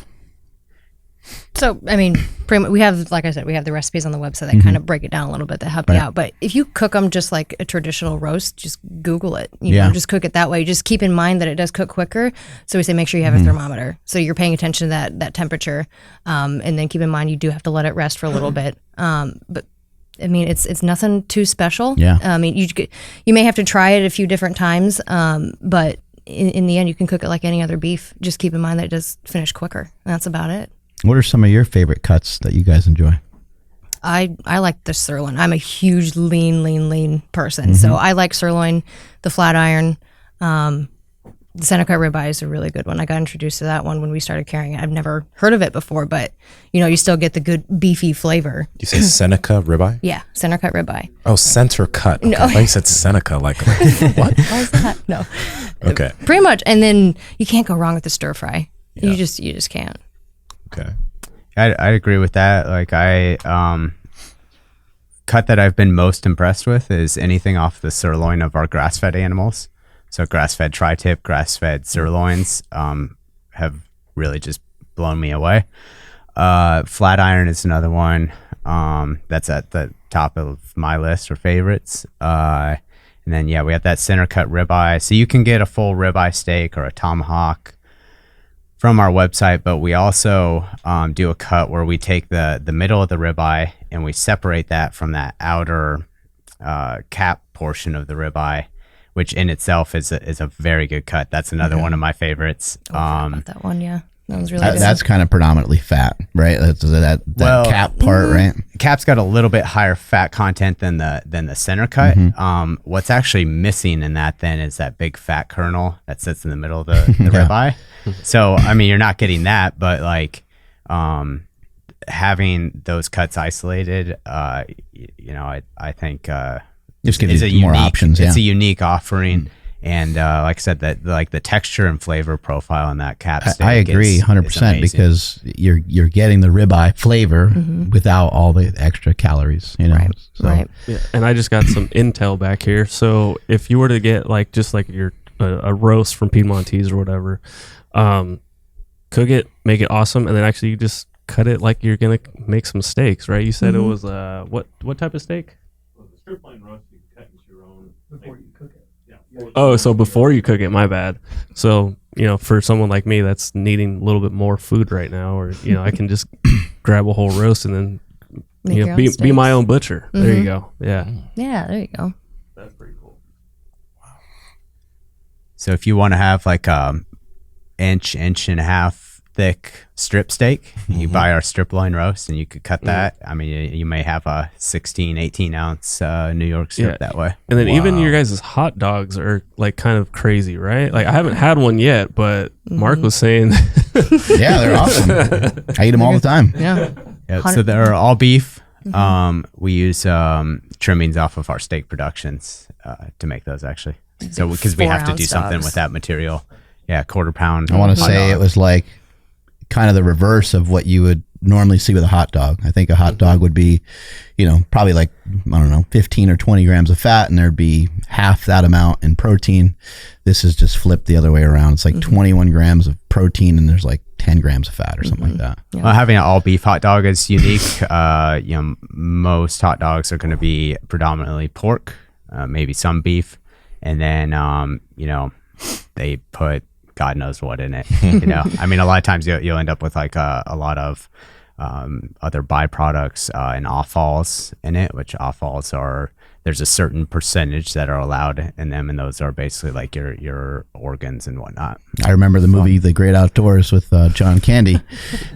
So, I mean, pretty much we have, like I said, we have the recipes on the website that kind of break it down a little bit that help you out. But if you cook them just like a traditional roast, just Google it. You know, just cook it that way. Just keep in mind that it does cook quicker. So we say make sure you have a thermometer. So you're paying attention to that temperature. And then keep in mind you do have to let it rest for a little bit. But I mean, it's nothing too special. Yeah. I mean, you may have to try it a few different times. But in the end, you can cook it like any other beef. Just keep in mind that it does finish quicker. And that's about it. What are some of your favorite cuts that you guys enjoy? I like the sirloin. I'm a huge lean person. So I like sirloin, the flat iron. The Seneca ribeye is a really good one. I got introduced to that one when we started carrying it. I've never heard of it before, but you still get the good beefy flavor. You say Seneca ribeye? Yeah, center cut ribeye. Oh, center cut. Okay. No. I thought you said Seneca. Like what? What was that? No. Okay. Pretty much. And then you can't go wrong with the stir fry. Yeah. You just can't. Okay. I agree with that. Like cut that I've been most impressed with is anything off the sirloin of our grass-fed animals. So grass-fed tri-tip, grass-fed sirloins have really just blown me away. Flat iron is another one that's at the top of my list for favorites. And then we have that center cut ribeye. So you can get a full ribeye steak or a tomahawk from our website, but we also do a cut where we take the middle of the ribeye and we separate that from that outer cap portion of the ribeye, which in itself is a very good cut. That's another one of my favorites. About that one, yeah. That was really good. That's kind of predominantly fat, right? That's that cap part, right? Cap's got a little bit higher fat content than the center cut. What's actually missing in that then is that big fat kernel that sits in the middle of the ribeye. So I mean, you're not getting that, but like having those cuts isolated, I think just gives you more options. It's a unique offering. And like I said, that like the texture and flavor profile on that cap steak, I agree 100% because you're getting the ribeye flavor without all the extra calories, Right. So, Right. Yeah, and I just got some intel back here. So if you were to get like just like your a roast from Piedmontese or whatever, cook it, make it awesome, and then actually you just cut it like you're gonna make some steaks, right? You said it was what type of steak? Well, the strip line roast you can cut into your own before you cook it. Oh, so before you cook it, my bad. So, for someone like me that's needing a little bit more food right now, or, I can just grab a whole roast and then, Make your own be my steaks. own butcher. There you go. Yeah. Yeah, there you go. That's pretty cool. So if you want to have like inch and a half thick strip steak, you buy our strip line roast and you could cut that. I mean, you may have a 16, 18 ounce New York strip that way. And then even your guys' hot dogs are like kind of crazy, right? Like I haven't had one yet, but Mark was saying, yeah, they're awesome. I eat them all the time. Yeah, so they're all beef. We use trimmings off of our steak productions to make those actually. So because we have to do something with that material. Yeah, quarter pound. I want to say it was like kind of the reverse of what you would normally see with a hot dog. I think a hot dog would be, probably like, 15 or 20 grams of fat, and there'd be half that amount in protein. This is just flipped the other way around. It's like 21 grams of protein, and there's like 10 grams of fat or something like that. Well, having an all beef hot dog is unique. Most hot dogs are going to be predominantly pork, maybe some beef, and then they put God knows what in it. I mean, a lot of times you'll end up with like a lot of other byproducts and offals in it, which offals there's a certain percentage that are allowed in them, and those are basically like your organs and whatnot. I remember the movie The Great Outdoors with John Candy,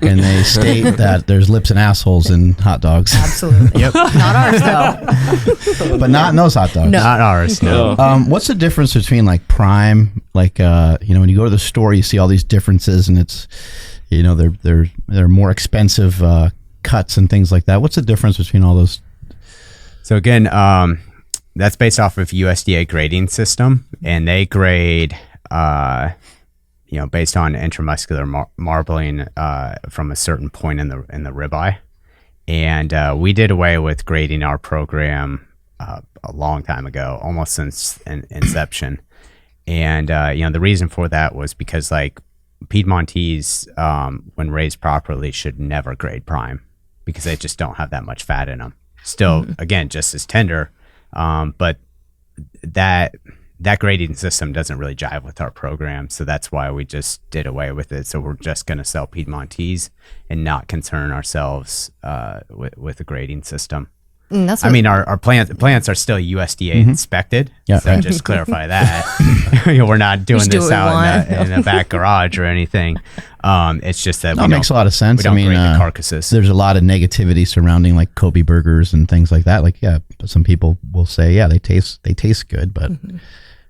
and they state that there's lips and assholes in hot dogs. Absolutely. Yep. Not ours, though. But not in those hot dogs. No. Not ours, no. What's the difference between like prime, like when you go to the store, you see all these differences, and it's they're more expensive cuts and things like that. What's the difference between all those? So again, that's based off of USDA grading system, and they grade, based on intramuscular marbling from a certain point in the ribeye. And we did away with grading our program a long time ago, almost since inception. And the reason for that was because like Piedmontese, when raised properly, should never grade prime because they just don't have that much fat in them. Still, again, just as tender, but that grading system doesn't really jive with our program, so that's why we just did away with it. So we're just going to sell Piedmontese and not concern ourselves with the grading system. I mean, our plants are still USDA inspected. Yeah. So just clarify that. We're not doing this out in the back garage or anything. It's just that That makes a lot of sense. We don't grade the carcasses. There's a lot of negativity surrounding like Kobe burgers and things like that. Like, some people will say, they taste good, but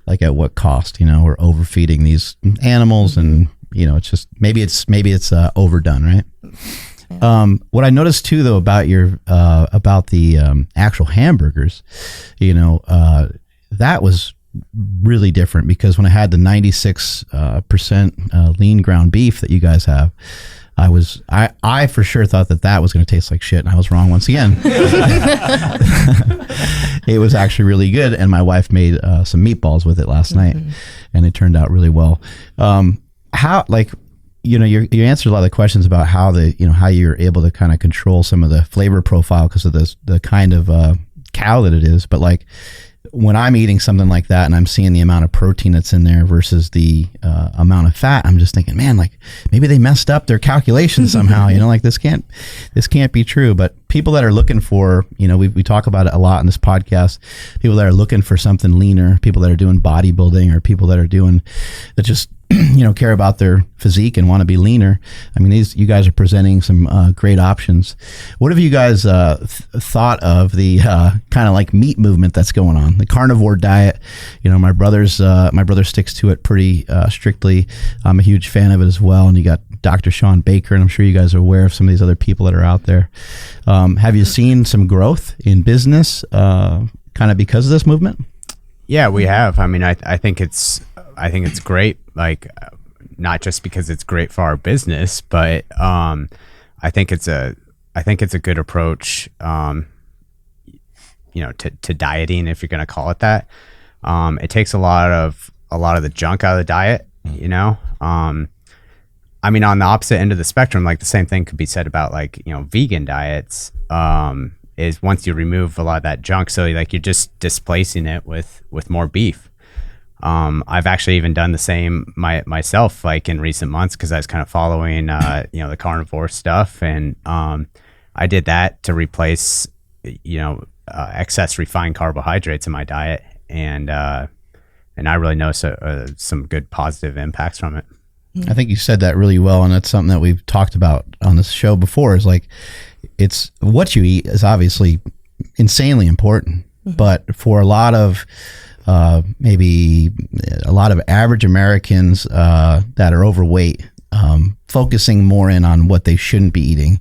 like at what cost? We're overfeeding these animals, and it's just maybe it's overdone, right? What I noticed too, though, about about the actual hamburgers, that was really different, because when I had the 96% lean ground beef that you guys have, I for sure thought that was going to taste like shit, and I was wrong once again. It was actually really good, and my wife made some meatballs with it last night, and it turned out really well. How, like, you answered a lot of the questions about how how you're able to kind of control some of the flavor profile because of the kind of cow that it is. But like when I'm eating something like that and I'm seeing the amount of protein that's in there versus the amount of fat, I'm just thinking, man, like maybe they messed up their calculations somehow. Like this can't be true. But people that are looking for, we talk about it a lot in this podcast, people that are looking for something leaner, people that are doing bodybuilding, or people that just care about their physique and want to be leaner. I mean, you guys are presenting some great options. What have you guys thought of the kind of like meat movement that's going on, the carnivore diet? My brother sticks to it pretty strictly. I'm a huge fan of it as well. And you got Dr. Sean Baker, and I'm sure you guys are aware of some of these other people that are out there. Have you seen some growth in business kind of because of this movement? Yeah, we have. I mean, I think it's great. Like, not just because it's great for our business, but I think it's a good approach. To dieting, if you're going to call it that. It takes a lot of the junk out of the diet. I mean, on the opposite end of the spectrum, like the same thing could be said about like vegan diets. Is once you remove a lot of that junk, so like you're just displacing it with more beef. I've actually even done the same myself, like in recent months, because I was kind of following, the carnivore stuff, and I did that to replace, excess refined carbohydrates in my diet, and I really noticed some good positive impacts from it. I think you said that really well, and that's something that we've talked about on this show before. Is like, it's what you eat is obviously insanely important, but for a lot of maybe a lot of average Americans that are overweight, focusing more in on what they shouldn't be eating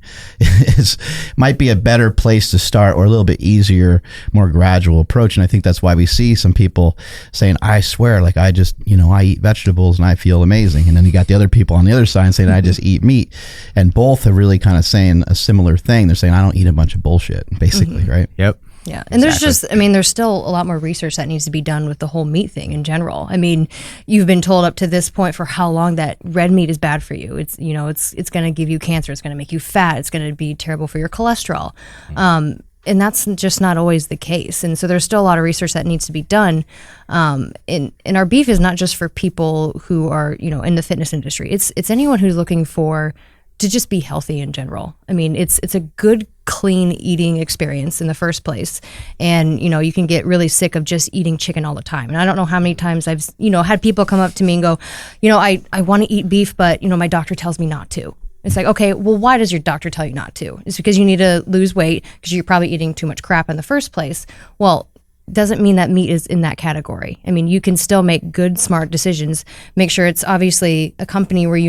might be a better place to start, or a little bit easier, more gradual approach. And I think that's why we see some people saying, I swear, like I just, I eat vegetables and I feel amazing. And then you got the other people on the other side saying, I just eat meat. And both are really kind of saying a similar thing. They're saying, I don't eat a bunch of bullshit, basically, right? Yep. Yeah. And there's still a lot more research that needs to be done with the whole meat thing in general. I mean, you've been told up to this point for how long that red meat is bad for you. It's going to give you cancer. It's going to make you fat. It's going to be terrible for your cholesterol. And that's just not always the case. And so there's still a lot of research that needs to be done. And our beef is not just for people who are, in the fitness industry. It's anyone who's looking to just be healthy in general. I mean, it's a good, clean eating experience in the first place. And, you can get really sick of just eating chicken all the time. And I don't know how many times I've, had people come up to me and go, I want to eat beef, but, my doctor tells me not to. It's like, okay, well, why does your doctor tell you not to? It's because you need to lose weight because you're probably eating too much crap in the first place. Well, doesn't mean that meat is in that category. I mean, you can still make good, smart decisions. Make sure it's obviously a company where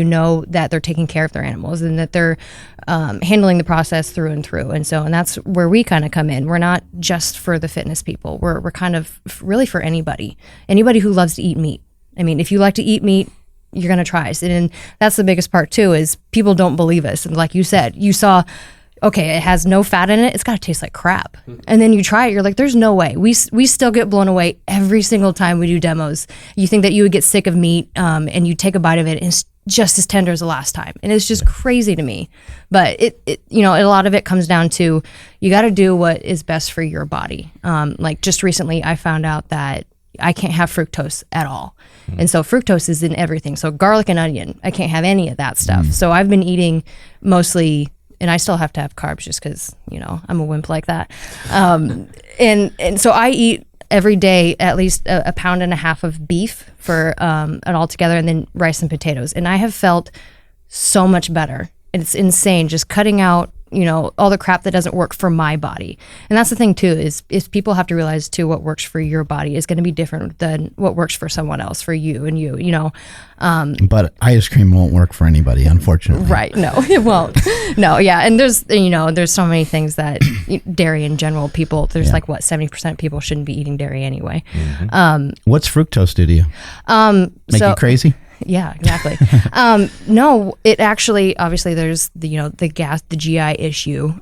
that they're taking care of their animals and that they're handling the process through and through. And that's where we kind of come in. We're not just for the fitness people. We're kind of really for anybody who loves to eat meat. I mean, if you like to eat meat, you're going to try it. And that's the biggest part too, is people don't believe us. And like you said, you saw, okay, it has no fat in it. It's got to taste like crap. And then you try it. You're like, there's no way. We still get blown away every single time we do demos. You think that you would get sick of meat and you take a bite of it and it's just as tender as the last time. And it's just crazy to me. But a lot of it comes down to you got to do what is best for your body. Like just recently I found out that I can't have fructose at all. And so fructose is in everything. So garlic and onion, I can't have any of that stuff. So I've been eating mostly, and I still have to have carbs just because, I'm a wimp like that. And so I eat every day at least a pound and a half of beef for an altogether, and then rice and potatoes. And I have felt so much better. It's insane just cutting out, all the crap that doesn't work for my body. And that's the thing too, is people have to realize too, what works for your body is going to be different than what works for someone else, for you and you, But ice cream won't work for anybody, unfortunately. Right. No, it won't. No. Yeah. And there's so many things that dairy in general, there's 70% of people shouldn't be eating dairy anyway. What's fructose do to you? Make you crazy? Yeah, exactly. No, it actually, obviously there's the gas, the GI issue.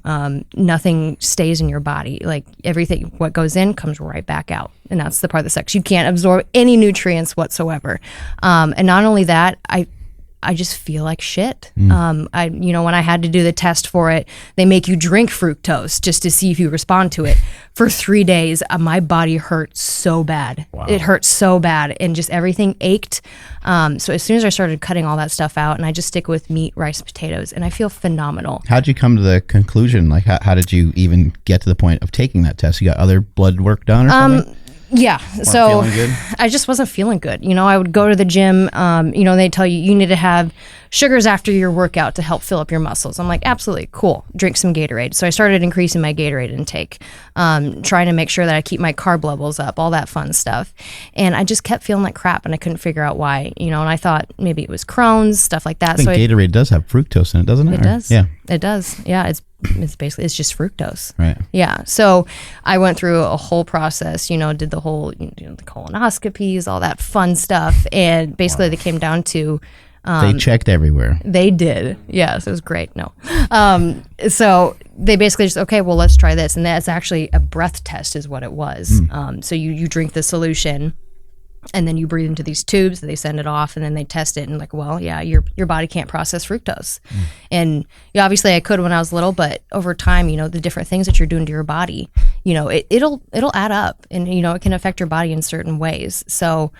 Nothing stays in your body. Like everything, what goes in comes right back out. And that's the part that sucks. You can't absorb any nutrients whatsoever. And not only that, I just feel like shit. When I had to do the test for it, they make you drink fructose just to see if you respond to it. For 3 days, my body hurt so bad. Wow. It hurt so bad, and just everything ached. So as soon as I started cutting all that stuff out, and I just stick with meat, rice, potatoes, and I feel phenomenal. How'd you come to the conclusion? Like, how did you even get to the point of taking that test? You got other blood work done or something? Yeah. So I just wasn't feeling good. I would go to the gym, they tell you need to have sugars after your workout to help fill up your muscles. I'm like, absolutely, cool. Drink some Gatorade. So I started increasing my Gatorade intake, trying to make sure that I keep my carb levels up, all that fun stuff. And I just kept feeling like crap, and I couldn't figure out why, and I thought maybe it was Crohn's, stuff like that. I think Gatorade does have fructose in it, doesn't it? It does. Yeah. It does. Yeah. It's basically, it's just fructose. Right. Yeah. So I went through a whole process, did the whole, the colonoscopies, all that fun stuff. And basically they came down to, they checked everywhere. They did. Yes. It was great. No. So they basically just, okay, well, let's try this. And that's actually a breath test is what it was. So you drink the solution, and then you breathe into these tubes, they send it off, and then they test it, and like, well, yeah, your body can't process fructose. And obviously I could when I was little, but over time, the different things that you're doing to your body, it'll add up, and it can affect your body in certain ways. So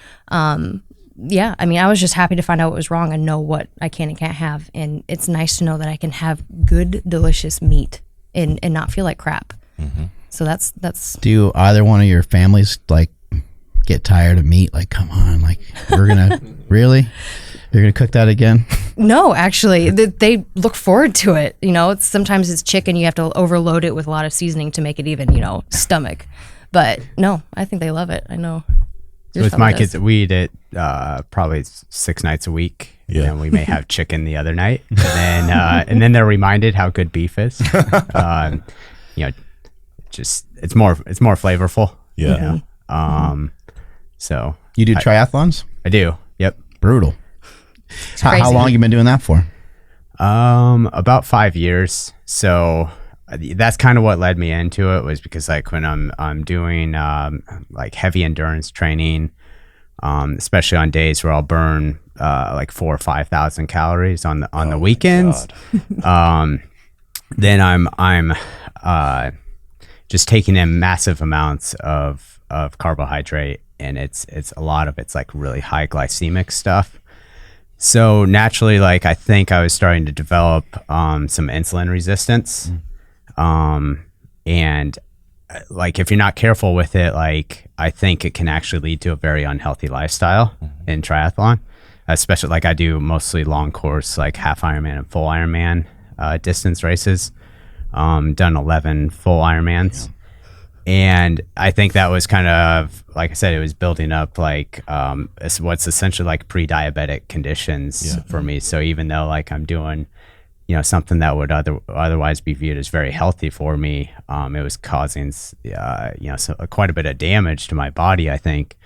yeah, I mean, I was just happy to find out what was wrong and know what I can and can't have. And it's nice to know that I can have good, delicious meat and not feel like crap. So that's Do either one of your families get tired of meat? Like, come on, we're gonna really, you're gonna cook that again? No, actually, they look forward to it. Sometimes it's chicken, you have to overload it with a lot of seasoning to make it even, stomach. But no, I think they love it. I know. With my kids, we eat it probably 6 nights a week. Yeah. And we may have chicken the other night, and then they're reminded how good beef is. Just it's more flavorful. Yeah. So you do triathlons? I do. Yep. Brutal. How long you been doing that for? About 5 years. So that's kind of what led me into it, was because when I'm doing heavy endurance training, especially on days where I'll burn 4,000 or 5,000 calories on the weekends. Then I'm just taking in massive amounts of carbohydrate, and it's a lot of it's really high glycemic stuff. So naturally, I think I was starting to develop some insulin resistance. And if you're not careful with it, I think it can actually lead to a very unhealthy lifestyle in triathlon, especially I do mostly long course, half Ironman and full Ironman distance races. Done 11 full Ironmans. And I think that was kind of, like I said, it was building up what's essentially pre-diabetic conditions for me. So even though I'm doing, something that would otherwise be viewed as very healthy for me, it was causing, quite a bit of damage to my body, I think.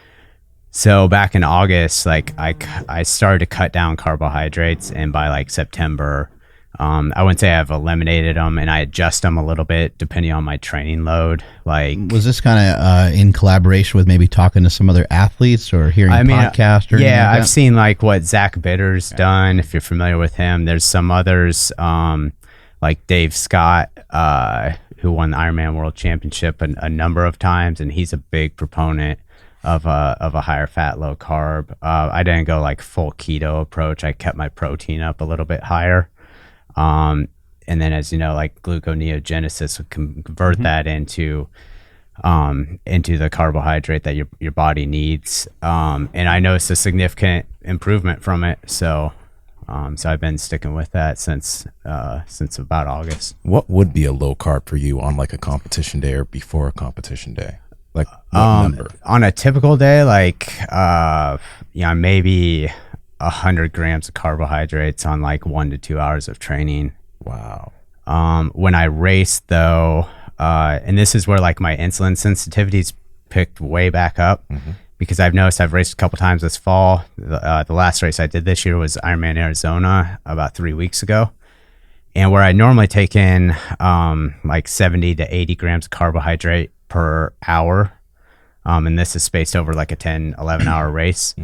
So back in August, I started to cut down carbohydrates, and by September, I wouldn't say I've eliminated them, and I adjust them a little bit depending on my training load. Was this kind of in collaboration with maybe talking to some other athletes or hearing podcasts? Or yeah, I've seen what Zach Bitter's done. If you're familiar with him, there's some others like Dave Scott, who won the Ironman World Championship a number of times, and he's a big proponent of a higher fat, low carb. I didn't go full keto approach. I kept my protein up a little bit higher. And then, as you know, gluconeogenesis would convert that into the carbohydrate that your body needs. And I noticed a significant improvement from it. So I've been sticking with that since about August. What would be a low carb for you on a competition day or before a competition day? What number? On a typical day, maybe 100 grams of carbohydrates on 1 to 2 hours of training. Wow. When I race though, and this is where my insulin sensitivity's picked way back up, because I've noticed I've raced a couple times this fall. The last race I did this year was Ironman Arizona about 3 weeks ago. And where I normally take in 70 to 80 grams of carbohydrate per hour, and this is spaced over a 10, 11 hour race.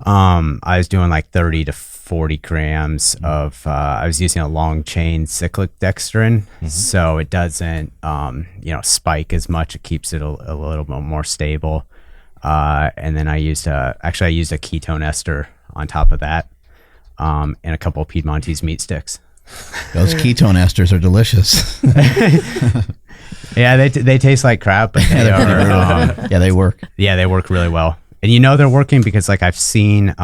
I was doing 30 to 40 grams of, I was using a long chain cyclic dextrin. So it doesn't, spike as much. It keeps it a little bit more stable. And then I used a ketone ester on top of that, and a couple of Piedmontese meat sticks. Those ketone esters are delicious. Yeah, they taste like crap, but they are, yeah, they work. Yeah, they work really well. And they're working because like I've seen,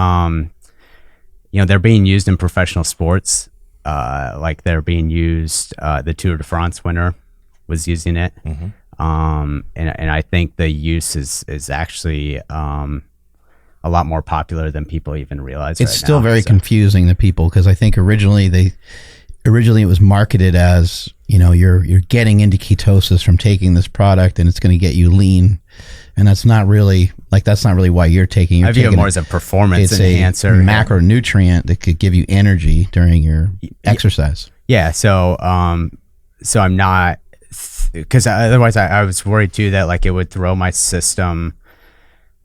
they're being used in professional sports. Like they're being used, the Tour de France winner was using it. And I think the use is actually a lot more popular than people even realize. It's still very confusing to people because I think originally it was marketed as, you're getting into ketosis from taking this product and it's going to get you lean. And that's not really why you're taking it. I view it more as a performance enhancer. It's a macronutrient that could give you energy during your exercise. Yeah. So I'm not, because otherwise I was worried too that like it would throw my system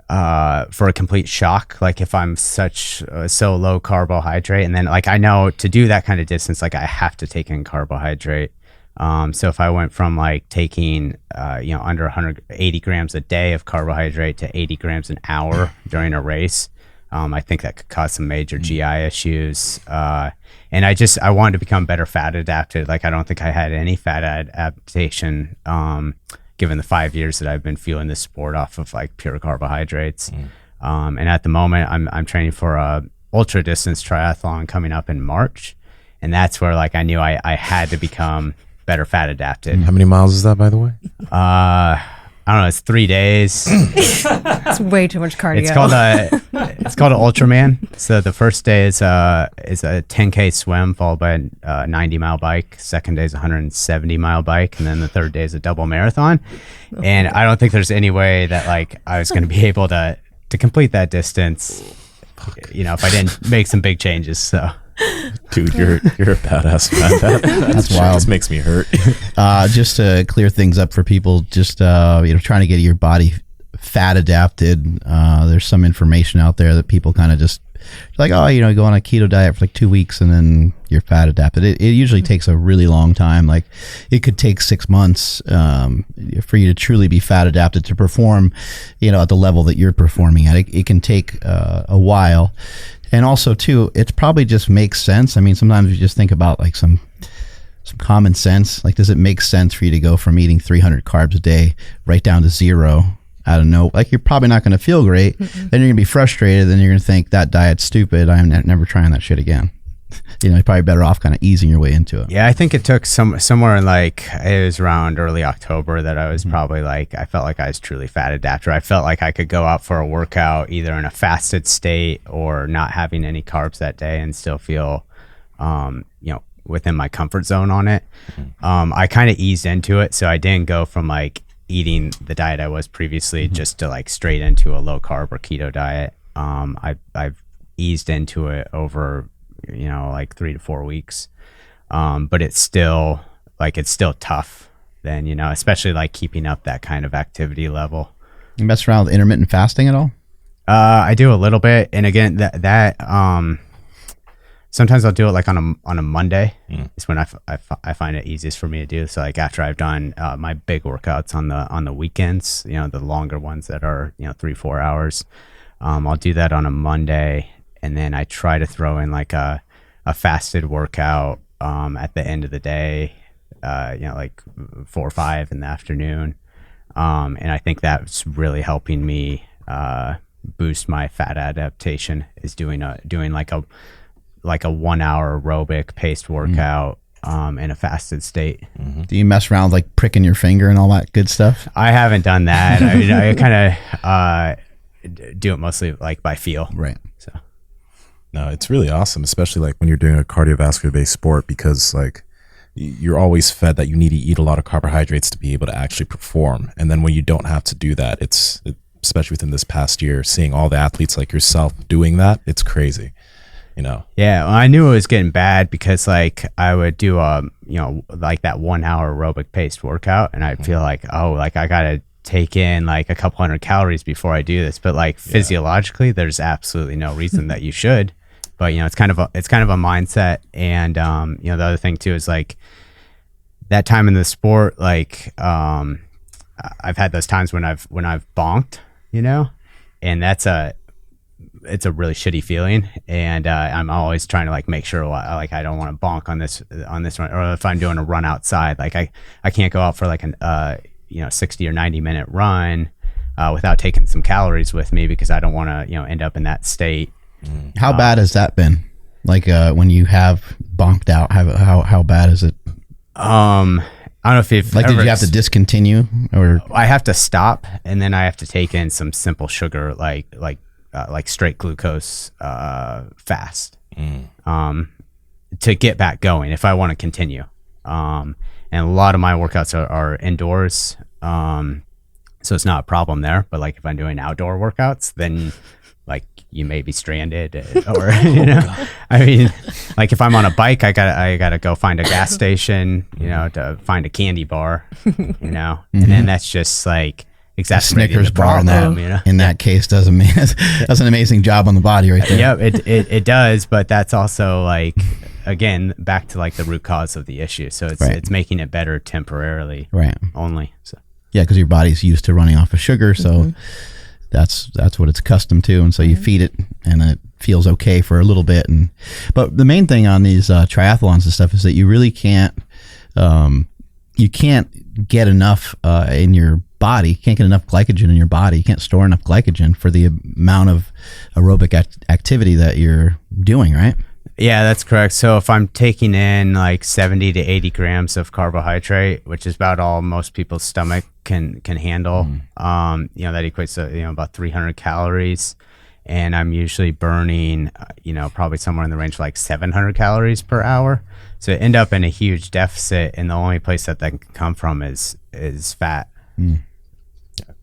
for a complete shock. Like if I'm so low carbohydrate, and then like I know to do that kind of distance, like I have to take in carbohydrate. So if I went from like taking, under 180 grams a day of carbohydrate to 80 grams an hour during a race, I think that could cause some major GI issues. And I wanted to become better fat adapted. Like I don't think I had any fat adaptation, given the 5 years that I've been fueling this sport off of like pure carbohydrates. And at the moment I'm training for a ultra distance triathlon coming up in March. And that's where like I knew I had to become better fat adapted. How many miles is that, by the way? I don't know. It's 3 days. It's way too much cardio. It's called an Ultraman. So the first day is a 10K swim followed by a 90-mile bike. Second day is a 170-mile bike, and then the third day is a double marathon. And I don't think there's any way that like I was going to be able to complete that distance. If I didn't make some big changes. So. Dude, you're a badass, man. That's wild. This makes me hurt. Just to clear things up for people, just trying to get your body fat adapted. There's some information out there that people kind of just like, go on a keto diet for like 2 weeks and then you're fat adapted. It usually takes a really long time. Like it could take 6 months for you to truly be fat adapted to perform, at the level that you're performing at. It can take a while. And also, too, it probably just makes sense. I mean, sometimes you just think about like some common sense. Like, does it make sense for you to go from eating 300 carbs a day right down to 0 out of no? Like, you're probably not going to feel great. Then you're going to be frustrated. Then you're going to think that diet's stupid. I'm never trying that shit again. You're probably better off kind of easing your way into it. Yeah, I think it took somewhere in like, it was around early October that I was probably like, I felt like I was truly fat adapted. I felt like I could go out for a workout either in a fasted state or not having any carbs that day and still feel, within my comfort zone on it. I kind of eased into it. So I didn't go from like eating the diet I was previously just to like straight into a low carb or keto diet. I've eased into it over like 3 to 4 weeks. But it's still tough then, especially like keeping up that kind of activity level. You mess around with intermittent fasting at all? I do a little bit. And again, that sometimes I'll do it like on a Monday. It's when I find it easiest for me to do. So like after I've done my big workouts on the weekends, the longer ones that are 3-4 hours, I'll do that on a Monday. And then I try to throw in like a fasted workout at the end of the day, like 4 or 5 in the afternoon. And I think that's really helping me boost my fat adaptation, is doing like a 1 hour aerobic paced workout in a fasted state. Do you mess around with like pricking your finger and all that good stuff? I haven't done that. I kind of do it mostly like by feel. Right. So. No, it's really awesome, especially like when you're doing a cardiovascular based sport, because like you're always fed that you need to eat a lot of carbohydrates to be able to actually perform. And then when you don't have to do that, especially within this past year, seeing all the athletes like yourself doing that, it's crazy. Yeah, well, I knew it was getting bad because like I would do like that 1 hour aerobic paced workout, and I'd feel like, oh, like I gotta take in like a couple hundred calories before I do this. But like physiologically, there's absolutely no reason that you should. but it's kind of a mindset. And the other thing too is like that time in the sport, like I've had those times when I've bonked, and it's a really shitty feeling, and I'm always trying to like make sure like I don't want to bonk on this run, or if I'm doing a run outside, like I can't go out for like an 60 or 90 minute run without taking some calories with me, because I don't want to end up in that state. How bad has that been? Like when you have bonked out, how bad is it? I don't know if you've did you have to discontinue, or I have to stop, and then I have to take in some simple sugar like straight glucose fast to get back going if I want to continue. And a lot of my workouts are indoors, so it's not a problem there. But like if I'm doing outdoor workouts, then like you may be stranded, or I mean, like if I'm on a bike, I gotta go find a gas station, to find a candy bar, and then that's just like exacerbating Snickers the bar problem, in that case does an amazing job on the body right there. Yeah, it does, but that's also like, again, back to like the root cause of the issue. So it's making it better temporarily, right? Only. So yeah, because your body's used to running off of sugar, so that's what it's accustomed to, and so you feed it, and it feels okay for a little bit. But the main thing on these triathlons and stuff is that you really can't get enough in your body. You can't get enough glycogen in your body. You can't store enough glycogen for the amount of aerobic activity that you're doing, right? Yeah, that's correct. So if I'm taking in like 70 to 80 grams of carbohydrate, which is about all most people's stomach can handle, that equates to about 300 calories, and I'm usually burning probably somewhere in the range of like 700 calories per hour. So I end up in a huge deficit, and the only place that can come from is fat.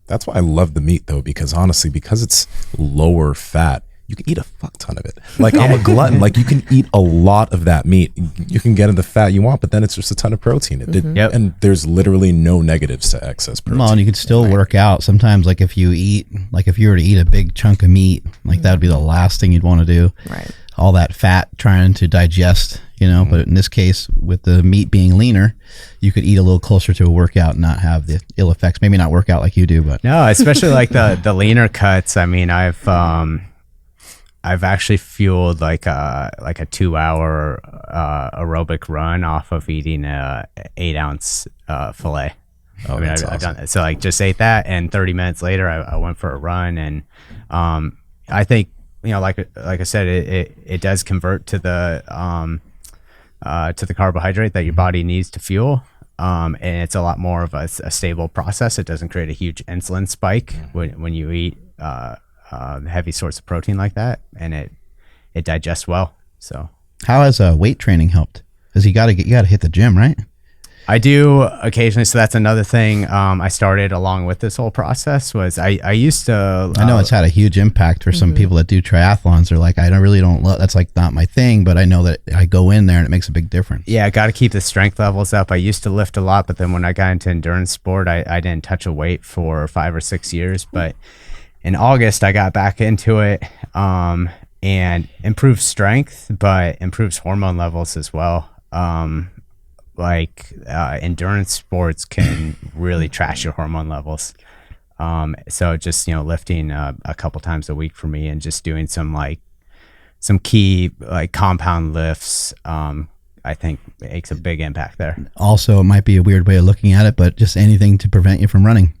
That's why I love the meat, though, because honestly, because it's lower fat, you can eat a fuck ton of it. Like I'm a glutton. Like you can eat a lot of that meat. You can get in the fat you want, but then it's just a ton of protein. And there's literally no negatives to excess protein. Well, and you can still work out. Sometimes, like if you were to eat a big chunk of meat, like that would be the last thing you'd want to do. Right. All that fat trying to digest, but in this case, with the meat being leaner, you could eat a little closer to a workout and not have the ill effects. Maybe not work out like you do, but no, especially like the leaner cuts. I mean, I've actually fueled like a 2-hour aerobic run off of eating a 8-ounce fillet. Oh, I mean, I've done that. So like just ate that, and 30 minutes later, I went for a run, and I think like I said, it does convert to the carbohydrate that your body needs to fuel. And it's a lot more of a stable process. It doesn't create a huge insulin spike when you eat heavy sorts of protein like that, and it digests well. So how has weight training helped? Because you got to hit the gym, right? I do occasionally. So that's another thing I started along with this whole process was I used to. I know it's had a huge impact for some people that do triathlons. They're like, I don't that's like not my thing, but I know that I go in there and it makes a big difference. Yeah, I got to keep the strength levels up. I used to lift a lot, but then when I got into endurance sport, I didn't touch a weight for 5 or 6 years. But in August, I got back into it and improves strength, but improves hormone levels as well. Endurance sports can really trash your hormone levels. So just, lifting a couple times a week for me and just doing some key compound lifts, I think makes a big impact there. Also, it might be a weird way of looking at it, but just anything to prevent you from running.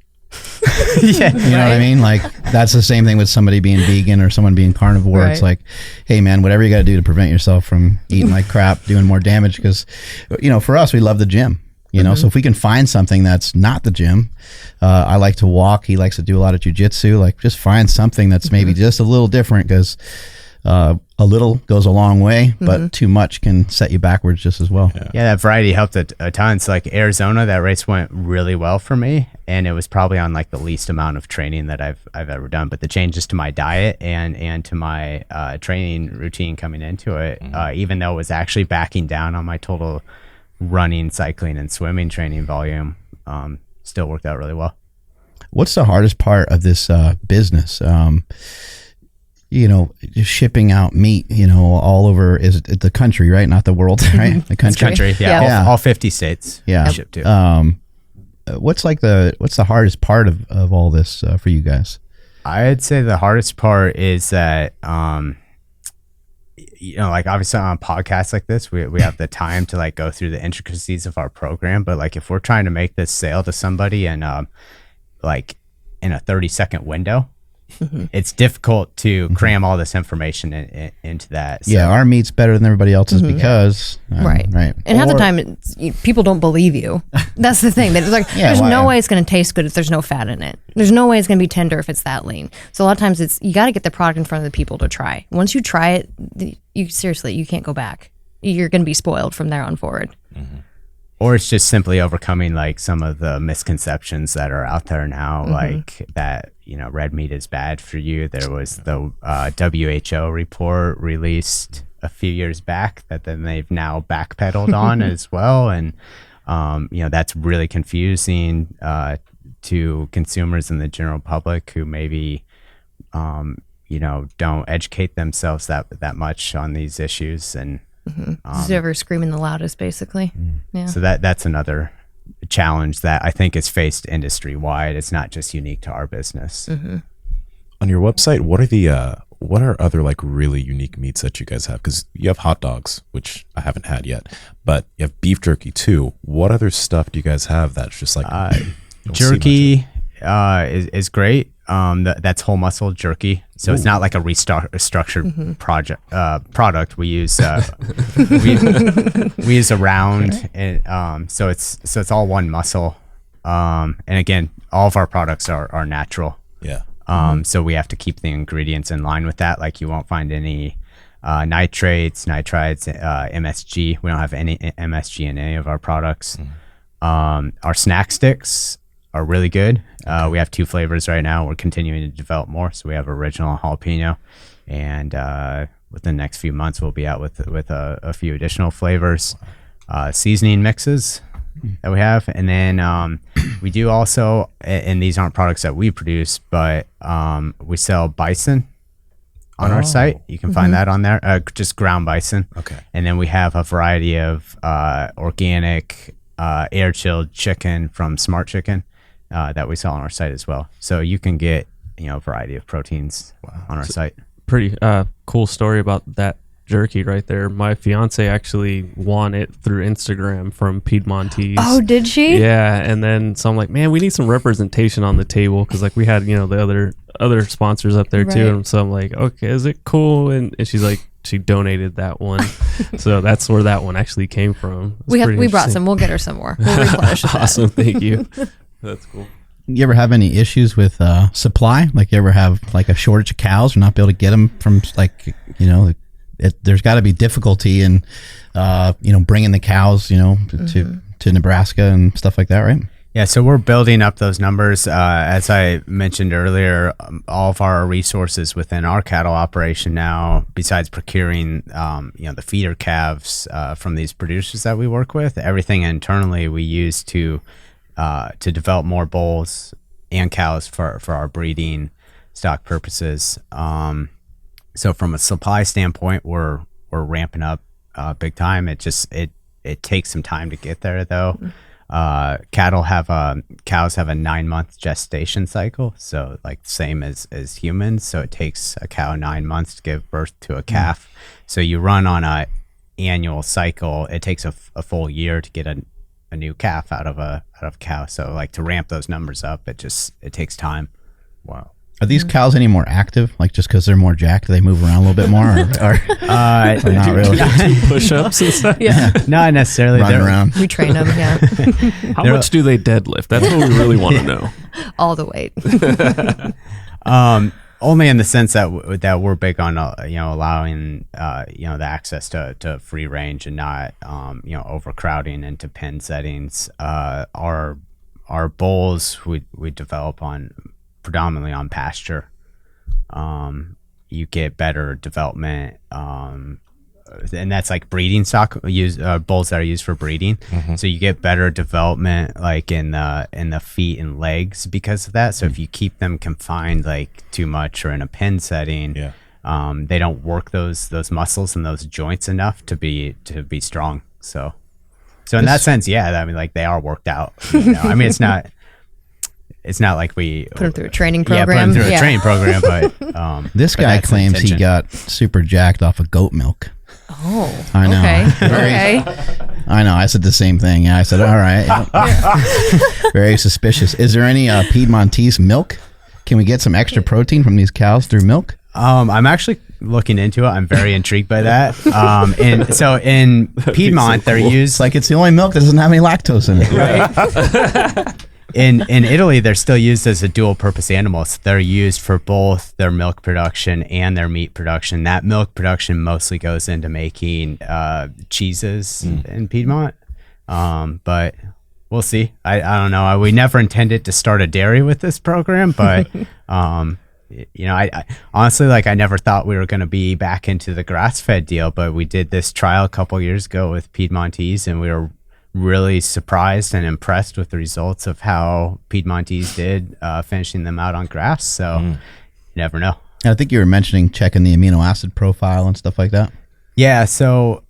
Yeah, you know what I mean? Like that's the same thing with somebody being vegan or someone being carnivore. Right. It's like, hey man, whatever you got to do to prevent yourself from eating like crap, doing more damage. Because, for us, we love the gym. So if we can find something that's not the gym, I like to walk. He likes to do a lot of jujitsu. Like just find something that's maybe just a little different, because a little goes a long way, but too much can set you backwards just as well. Yeah, that variety helped a ton. So like Arizona, that race went really well for me, and it was probably on like the least amount of training that I've ever done. But the changes to my diet and to my training routine coming into it, even though it was actually backing down on my total running, cycling, and swimming training volume, still worked out really well. What's the hardest part of this business? just shipping out meat, all over is the country, right? Not the world, right? The country. Yeah. All 50 states. Yeah. Ship to. What's the hardest part of all this for you guys? I'd say the hardest part is that, like obviously on podcasts like this, we have the time to like go through the intricacies of our program. But like if we're trying to make this sale to somebody and like in a 30-second window, it's difficult to cram all this information into that. So. Yeah, our meat's better than everybody else's because right. And half the time, people don't believe you. That's the thing. That like, there's no way it's going to taste good if there's no fat in it. There's no way it's going to be tender if it's that lean. So a lot of times, you got to get the product in front of the people to try. Once you try it, you can't go back. You're going to be spoiled from there on forward. Or it's just simply overcoming like some of the misconceptions that are out there now, like that, red meat is bad for you. There was the WHO report released a few years back that then they've now backpedaled on as well. And, that's really confusing to consumers and the general public who maybe, don't educate themselves that much on these issues. And, whoever screaming the loudest, basically. Yeah. So that's another challenge that I think is faced industry wide. It's not just unique to our business. On your website, what are other like really unique meats that you guys have? Because you have hot dogs, which I haven't had yet, but you have beef jerky too. What other stuff do you guys have that's just like jerky is great. That's whole muscle jerky, so it's not like a structured product. We use we use a round, and so it's all one muscle. And again, all of our products are natural. Yeah. So we have to keep the ingredients in line with that. Like you won't find any nitrates, nitrites, MSG. We don't have any MSG in any of our products. Our snack sticks are really good. We have 2 flavors right now. We're continuing to develop more. So we have original and jalapeno, and within the next few months we'll be out with a few additional flavors, seasoning mixes that we have, and then we do also, and these aren't products that we produce, but we sell bison on our site. You can find that on there, just ground bison. Okay. And then we have a variety of organic air chilled chicken from Smart Chicken that we sell on our site as well. So you can get a variety of proteins on our site. Pretty cool story about that jerky right there. My fiance actually won it through Instagram from Piedmontese. Oh, did she? Yeah, and then so I'm like, man, we need some representation on the table because like we had the other sponsors up there too, and so I'm like, okay, is it cool? And she's like, she donated that one, so that's where that one actually came from. We brought some. We'll get her some more. We'll replenish that. Awesome, thank you. That's cool. You ever have any issues with supply? Like you ever have like a shortage of cows or not be able to get them from like, there's got to be difficulty in, bringing the cows, to Nebraska and stuff like that, right? Yeah, so we're building up those numbers. As I mentioned earlier, all of our resources within our cattle operation now, besides procuring, the feeder calves from these producers that we work with, everything internally we use to develop more bulls and cows for our breeding stock purposes. So from a supply standpoint, we're ramping up big time. It takes some time to get there though. Cows have a 9-month gestation cycle, so like same as humans. So it takes a cow 9 months to give birth to a calf. So you run on a annual cycle. It takes a full year to get a new calf out of a cow. So like to ramp those numbers up, it takes time. Wow. Are these cows any more active? Like just because they're more jacked, they move around a little bit more, or not really? Push-ups and stuff. Yeah. Not necessarily. Running around. We train them. Yeah. How much do they deadlift? That's what we really want to know. All the weight. Only in the sense that we're big on allowing the access to free range and not overcrowding into pen settings. Our bulls we develop predominantly on pasture. You get better development, and that's like breeding stock bulls that are used for breeding. So you get better development like in the feet and legs because of that. So if you keep them confined like too much or in a pen setting, they don't work those muscles and those joints enough to be strong. So in that sense, yeah, I mean, like they are worked out. You know? I mean, it's not like we Put them through a training yeah, program. put them through a training program, but This but guy that's the claims he intention. got super jacked off of goat milk. Oh, I know. Okay. Okay. I know. I said the same thing. Yeah, I said, all right. Very suspicious. Is there any Piedmontese milk? Can we get some extra protein from these cows through milk? I'm actually looking into it. I'm very intrigued by that. And so in Piedmont, they're used It's like it's the only milk that doesn't have any lactose in it. in Italy. They're still used as a dual purpose animal. So they're used for both their milk production and their meat production. That milk production mostly goes into making cheeses in Piedmont. But we'll see. I don't know. We never intended to start a dairy with this program, but you know, I honestly, like, I never thought we were going to be back into the grass-fed deal, but we did this trial a couple years ago with Piedmontese, and we were really surprised and impressed with the results of how Piedmontese did finishing them out on grass. So you never know. I think you were mentioning checking the amino acid profile and stuff like that. Yeah. So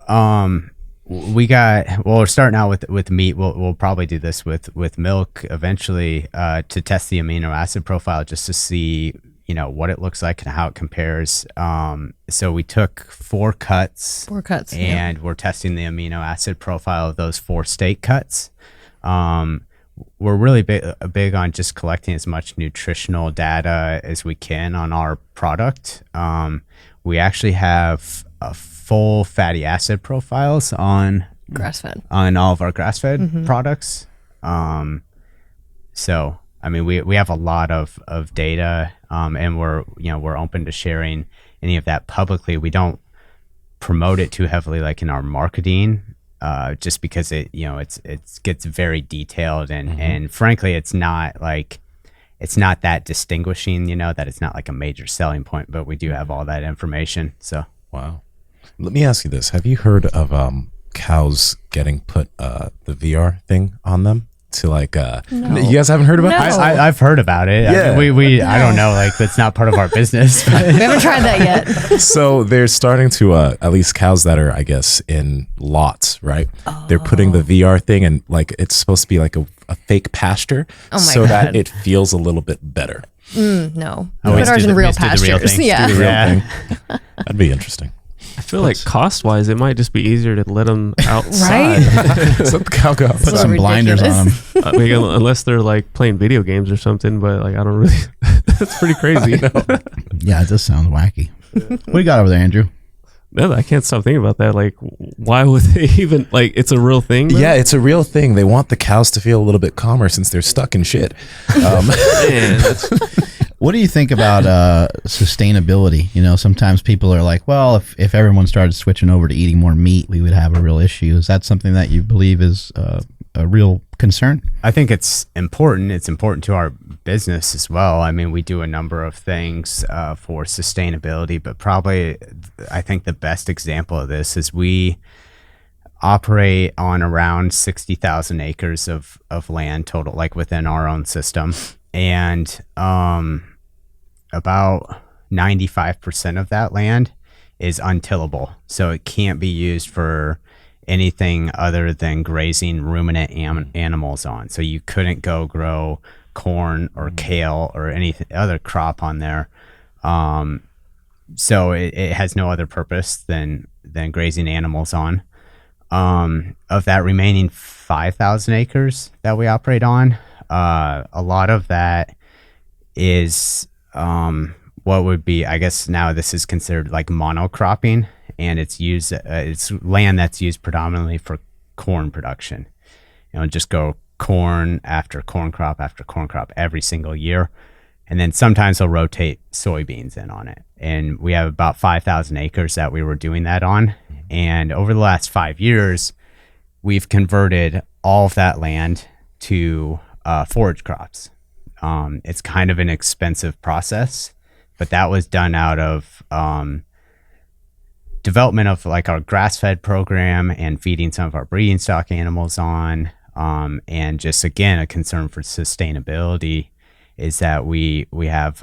we're starting out with meat. We'll probably do this with milk eventually to test the amino acid profile, just to see, you know, what it looks like and how it compares. So we took 4 cuts. 4 cuts. And we're testing the amino acid profile of those 4 steak cuts. We're really big on just collecting as much nutritional data as we can on our product. We actually have a full fatty acid profiles on Grass-fed. on all of our grass-fed products. So I mean, we have a lot of data, and we're open to sharing any of that publicly. We don't promote it too heavily, like in our marketing, just because it gets very detailed, and frankly, it's not that distinguishing, you know, that it's not like a major selling point, but we do have all that information. So Wow. Let me ask you this. Have you heard of cows getting put the VR thing on them? To like you guys haven't heard about No. this? I've heard about it. Yeah. I mean, we I don't know, like that's not part of our business. We But haven't tried that yet. So they're starting to at least cows that are, I guess, in lots, right? They're putting the VR thing, and like it's supposed to be like a fake pasture, Oh my so that God. it feels a little bit better. No. Always Put ours do in the- real just do the real pastures. thing. Yeah. The real Yeah. thing. That'd be interesting. I feel like cost wise, it might just be easier to let them outside. So the cow go Put outside. some blinders on them. I mean, unless they're like playing video games or something, but like I don't really. That's pretty crazy. Yeah, it does sound wacky. What do you got over there, Andrew? No, I can't stop thinking about that. Like, why would they even like? It's a real thing. though? Yeah, it's a real thing. They want the cows to feel a little bit calmer since they're stuck in shit. Man, that's- What do you think about sustainability? You know, sometimes people are like, well, if everyone started switching over to eating more meat, we would have a real issue. Is that something that you believe is a real concern? I think it's important. It's important to our business as well. I mean, we do a number of things for sustainability, but probably I think the best example of this is we operate on around 60,000 acres of land total, like within our own system. And about 95% of that land is untillable. So it can't be used for anything other than grazing ruminant animals on. So you couldn't go grow corn or kale or any other crop on there. So it has no other purpose than grazing animals on. Of that remaining 5,000 acres that we operate on, a lot of that is what would be, I guess now this is considered like monocropping, and it's used, it's land that's used predominantly for corn production. You know, just go corn after corn crop after corn crop every single year. And then sometimes they'll rotate soybeans in on it. And we have about 5,000 acres that we were doing that on. And over the last 5 years, we've converted all of that land to forage crops. It's kind of an expensive process, but that was done out of development of like our grass-fed program and feeding some of our breeding stock animals on, and just again a concern for sustainability is that we have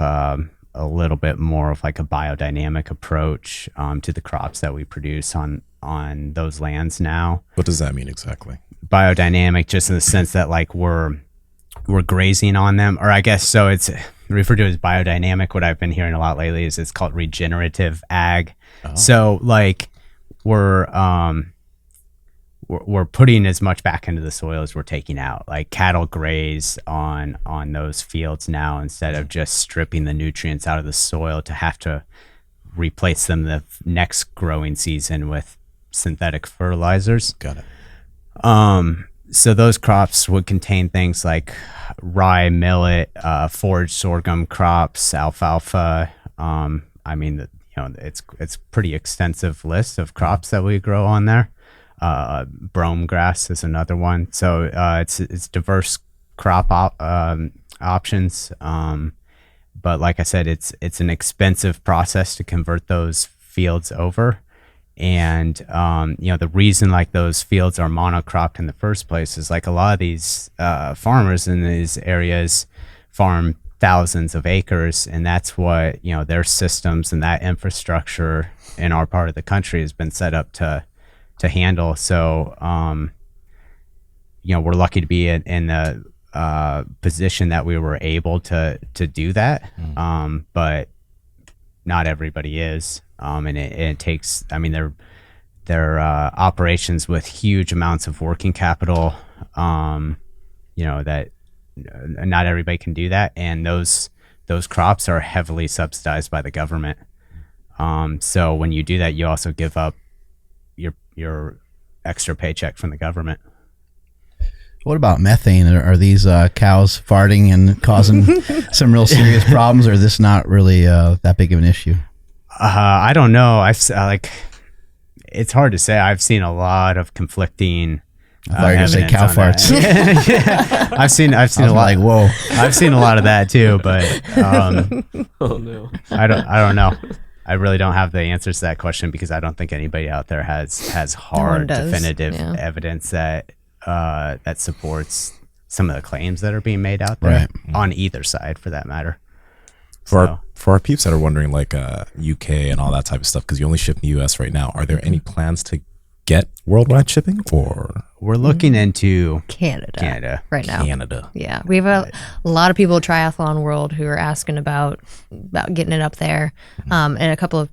a little bit more of like a biodynamic approach to the crops that we produce on those lands now. What does that mean exactly? Biodynamic, just in the sense that like we're grazing on them, or I guess so. It's referred to as biodynamic. What I've been hearing a lot lately is it's called regenerative ag. So like we're putting as much back into the soil as we're taking out. Like cattle graze on those fields now instead of just stripping the nutrients out of the soil to have to replace them the next growing season with synthetic fertilizers. Got it. So those crops would contain things like rye, millet, forage sorghum crops, alfalfa. I mean, it's pretty extensive list of crops that we grow on there. Brome grass is another one. So it's diverse crop options. But like I said, it's an expensive process to convert those fields over. And the reason like those fields are monocropped in the first place is like a lot of these farmers in these areas farm thousands of acres, and that's what their systems and that infrastructure in our part of the country has been set up to handle. So we're lucky to be in the position that we were able to do that, but not everybody is. And it takes, I mean, they're operations with huge amounts of working capital, that not everybody can do that. And those crops are heavily subsidized by the government. So when you do that, you also give up your extra paycheck from the government. What about methane? Are these cows farting and causing some real serious problems, or is this not really that big of an issue? I don't know. It's hard to say. I've seen a lot of conflicting. I thought you were going to say cow farts. Yeah. I've seen a lot. Like, whoa! I've seen a lot of that too, but Oh no. I don't know. I really don't have the answers to that question because I don't think anybody out there has hard, definitive evidence that that supports some of the claims that are being made out there, on either side, for that matter. For our peeps that are wondering, like UK and all that type of stuff, because you only ship in the US right now, are there any plans to get worldwide shipping, or we're looking into Canada right now? Canada. Yeah, we have a lot of people triathlon world who are asking about getting it up there, and a couple of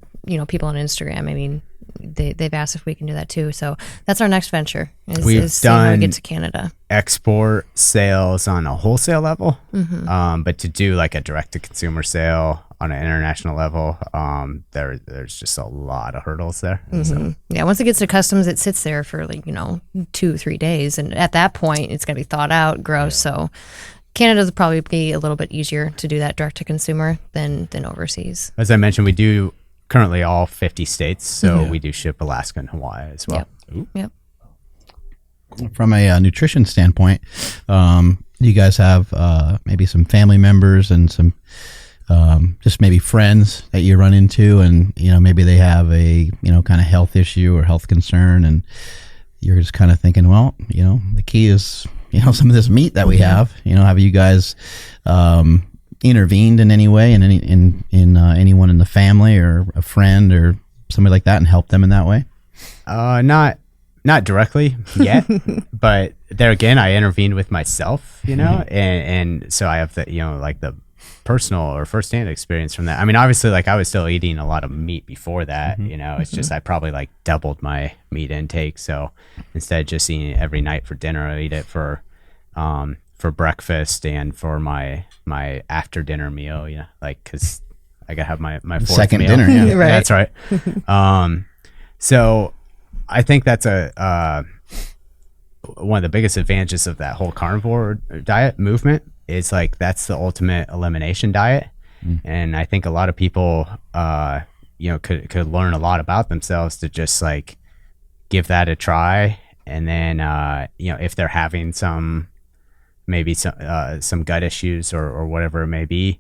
people on Instagram. I mean, they've asked if we can do that too. So that's our next venture. We've seeing how we done get to Canada. Export sales on a wholesale level, but to do like a direct to consumer sale on an international level, there's just a lot of hurdles there. So. Yeah, once it gets to customs, it sits there for 2-3 days, and at that point, it's gonna be thawed out, gross. So Canada would probably be a little bit easier to do that direct to consumer than overseas. As I mentioned, we do currently all 50 states, so we do ship Alaska and Hawaii as well. Yep. From a nutrition standpoint, you guys have maybe some family members and some just maybe friends that you run into, and maybe they have a kind of health issue or health concern, and you're just kind of thinking, well, the key is some of this meat that we have. Have you guys intervened in any way in anyone in the family or a friend or somebody like that and helped them in that way? Not directly yet, but there again, I intervened with myself, and so I have the like the personal or firsthand experience from that. I mean, obviously, like I was still eating a lot of meat before that. It's just I probably like doubled my meat intake. So instead of just eating it every night for dinner, I eat it for breakfast and for my after dinner meal. Because I gotta have my fourth second meal. dinner. Yeah, right. That's right. So I think that's one of the biggest advantages of that whole carnivore diet movement is like that's the ultimate elimination diet. And I think a lot of people could learn a lot about themselves to just like give that a try, and then if they're having some gut issues or whatever it may be,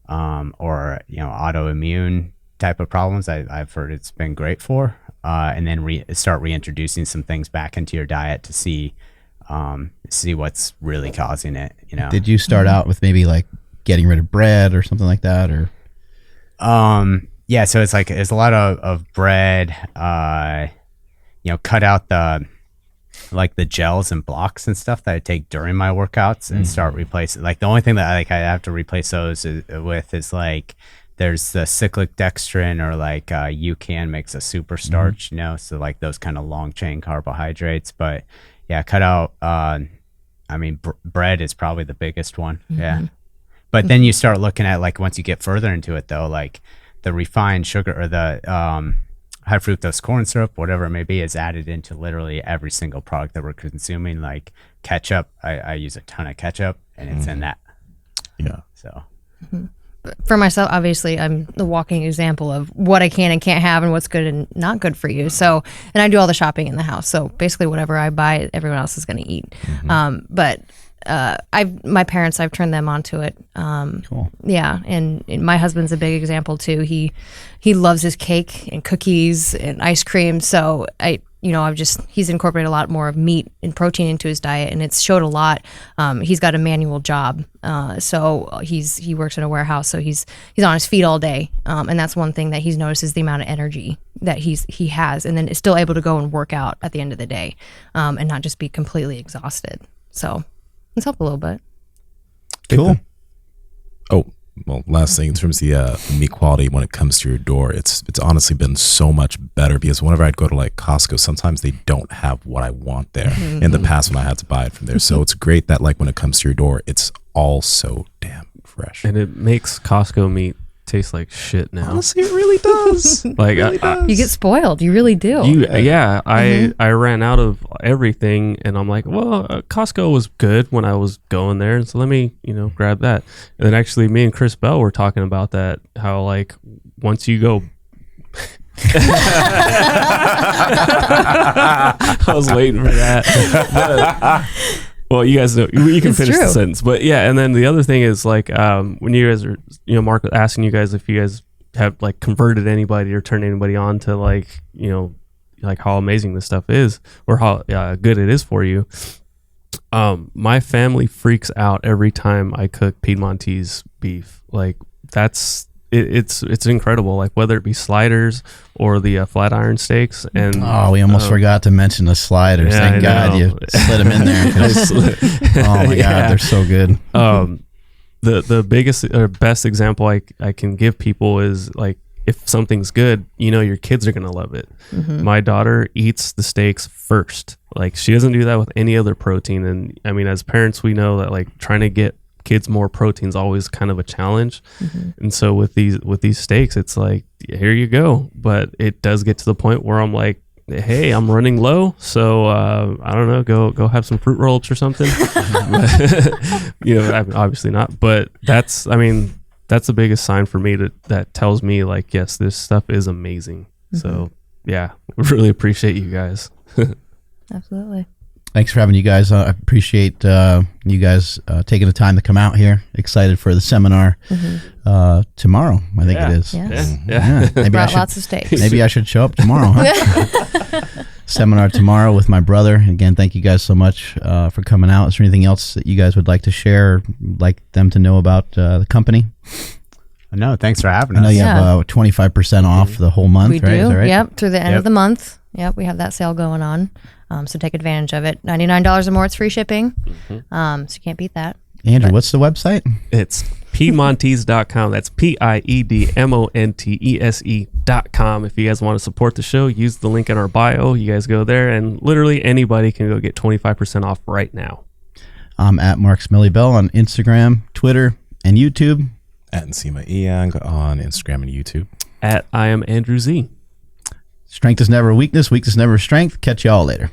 or autoimmune type of problems, I've heard it's been great for, and then start reintroducing some things back into your diet to see what's really causing it. Did you start out with maybe like getting rid of bread or something like that, or? Yeah, so it's like it's a lot of bread. Cut out the gels and blocks and stuff that I take during my workouts and start replacing. Like the only thing that I have to replace those with is like there's the cyclic dextrin, or like UCAN makes a super starch, so like those kind of long chain carbohydrates. But yeah, cut out. Bread is probably the biggest one. Yeah. But then you start looking at, like, once you get further into it, though, like the refined sugar or the high fructose corn syrup, whatever it may be, is added into literally every single product that we're consuming. Like ketchup, I use a ton of ketchup, and it's in that. Yeah. So. For myself, obviously, I'm the walking example of what I can and can't have and what's good and not good for you. So, and I do all the shopping in the house. So basically whatever I buy, everyone else is going to eat. But my parents, I've turned them onto it. Cool. Yeah. And my husband's a big example too. He loves his cake and cookies and ice cream. So he's incorporated a lot more of meat and protein into his diet, and it's showed a lot. He's got a manual job. So he works in a warehouse. So he's on his feet all day. And that's one thing that he's noticed is the amount of energy that he has, and then is still able to go and work out at the end of the day, and not just be completely exhausted. So it's helped a little bit. Cool. Oh, well, last thing in terms of the meat quality when it comes to your door, it's honestly been so much better, because whenever I'd go to like Costco, sometimes they don't have what I want there. In the past when I had to buy it from there. So it's great that like when it comes to your door, it's all so damn fresh. And it makes Costco meat taste like shit now. Honestly, it really does. Like You get spoiled. You really do. I ran out of everything, and I'm like, well, Costco was good when I was going there, so let me, grab that. And then actually, me and Chris Bell were talking about that, how like once you go. I was waiting for that. Well, you guys know, you can finish the sentence, but yeah. And then the other thing is like, when you guys are, Mark was asking you guys if you guys have like converted anybody or turned anybody on to like, like how amazing this stuff is, or how good it is for you. My family freaks out every time I cook Piedmontese beef. Like it's incredible. Like whether it be sliders or the flat iron steaks. And we almost forgot to mention the sliders. Yeah, Thank God you slid them in there. Oh my God, they're so good. The biggest or best example I can give people is like, if something's good, your kids are going to love it. My daughter eats the steaks first. Like she doesn't do that with any other protein. And I mean, as parents, we know that like trying to get kids more protein is always kind of a challenge. And so with these steaks, it's like, here you go. But it does get to the point where I'm like, hey, I'm running low, so I don't know, go have some fruit rolls or something. Obviously not, but that's the biggest sign for me that tells me like, yes, this stuff is amazing. So yeah, really appreciate you guys. Absolutely. Thanks for having you guys. I appreciate you guys taking the time to come out here. Excited for the seminar tomorrow, I think it is. Yes. Yeah. Maybe lots of steaks. Maybe I should show up tomorrow. Huh? Seminar tomorrow with my brother. Again, thank you guys so much for coming out. Is there anything else that you guys would like to share, or like them to know about the company? No, thanks for having us. I know you have 25% off the whole month, We right? do. Is that right? Yep, through the end of the month. Yep, we have that sale going on. So take advantage of it. $99 or more, it's free shipping. So you can't beat that. Andrew, what's the website? It's Piedmontese.com. That's Piedmontese.com. If you guys want to support the show, use the link in our bio. You guys go there, and literally anybody can go get 25% off right now. I'm at Mark Smillybell on Instagram, Twitter, and YouTube. At Nsima Inyang on Instagram and YouTube. At I am Andrew Z. Strength is never weakness, weakness never strength. Catch y'all later.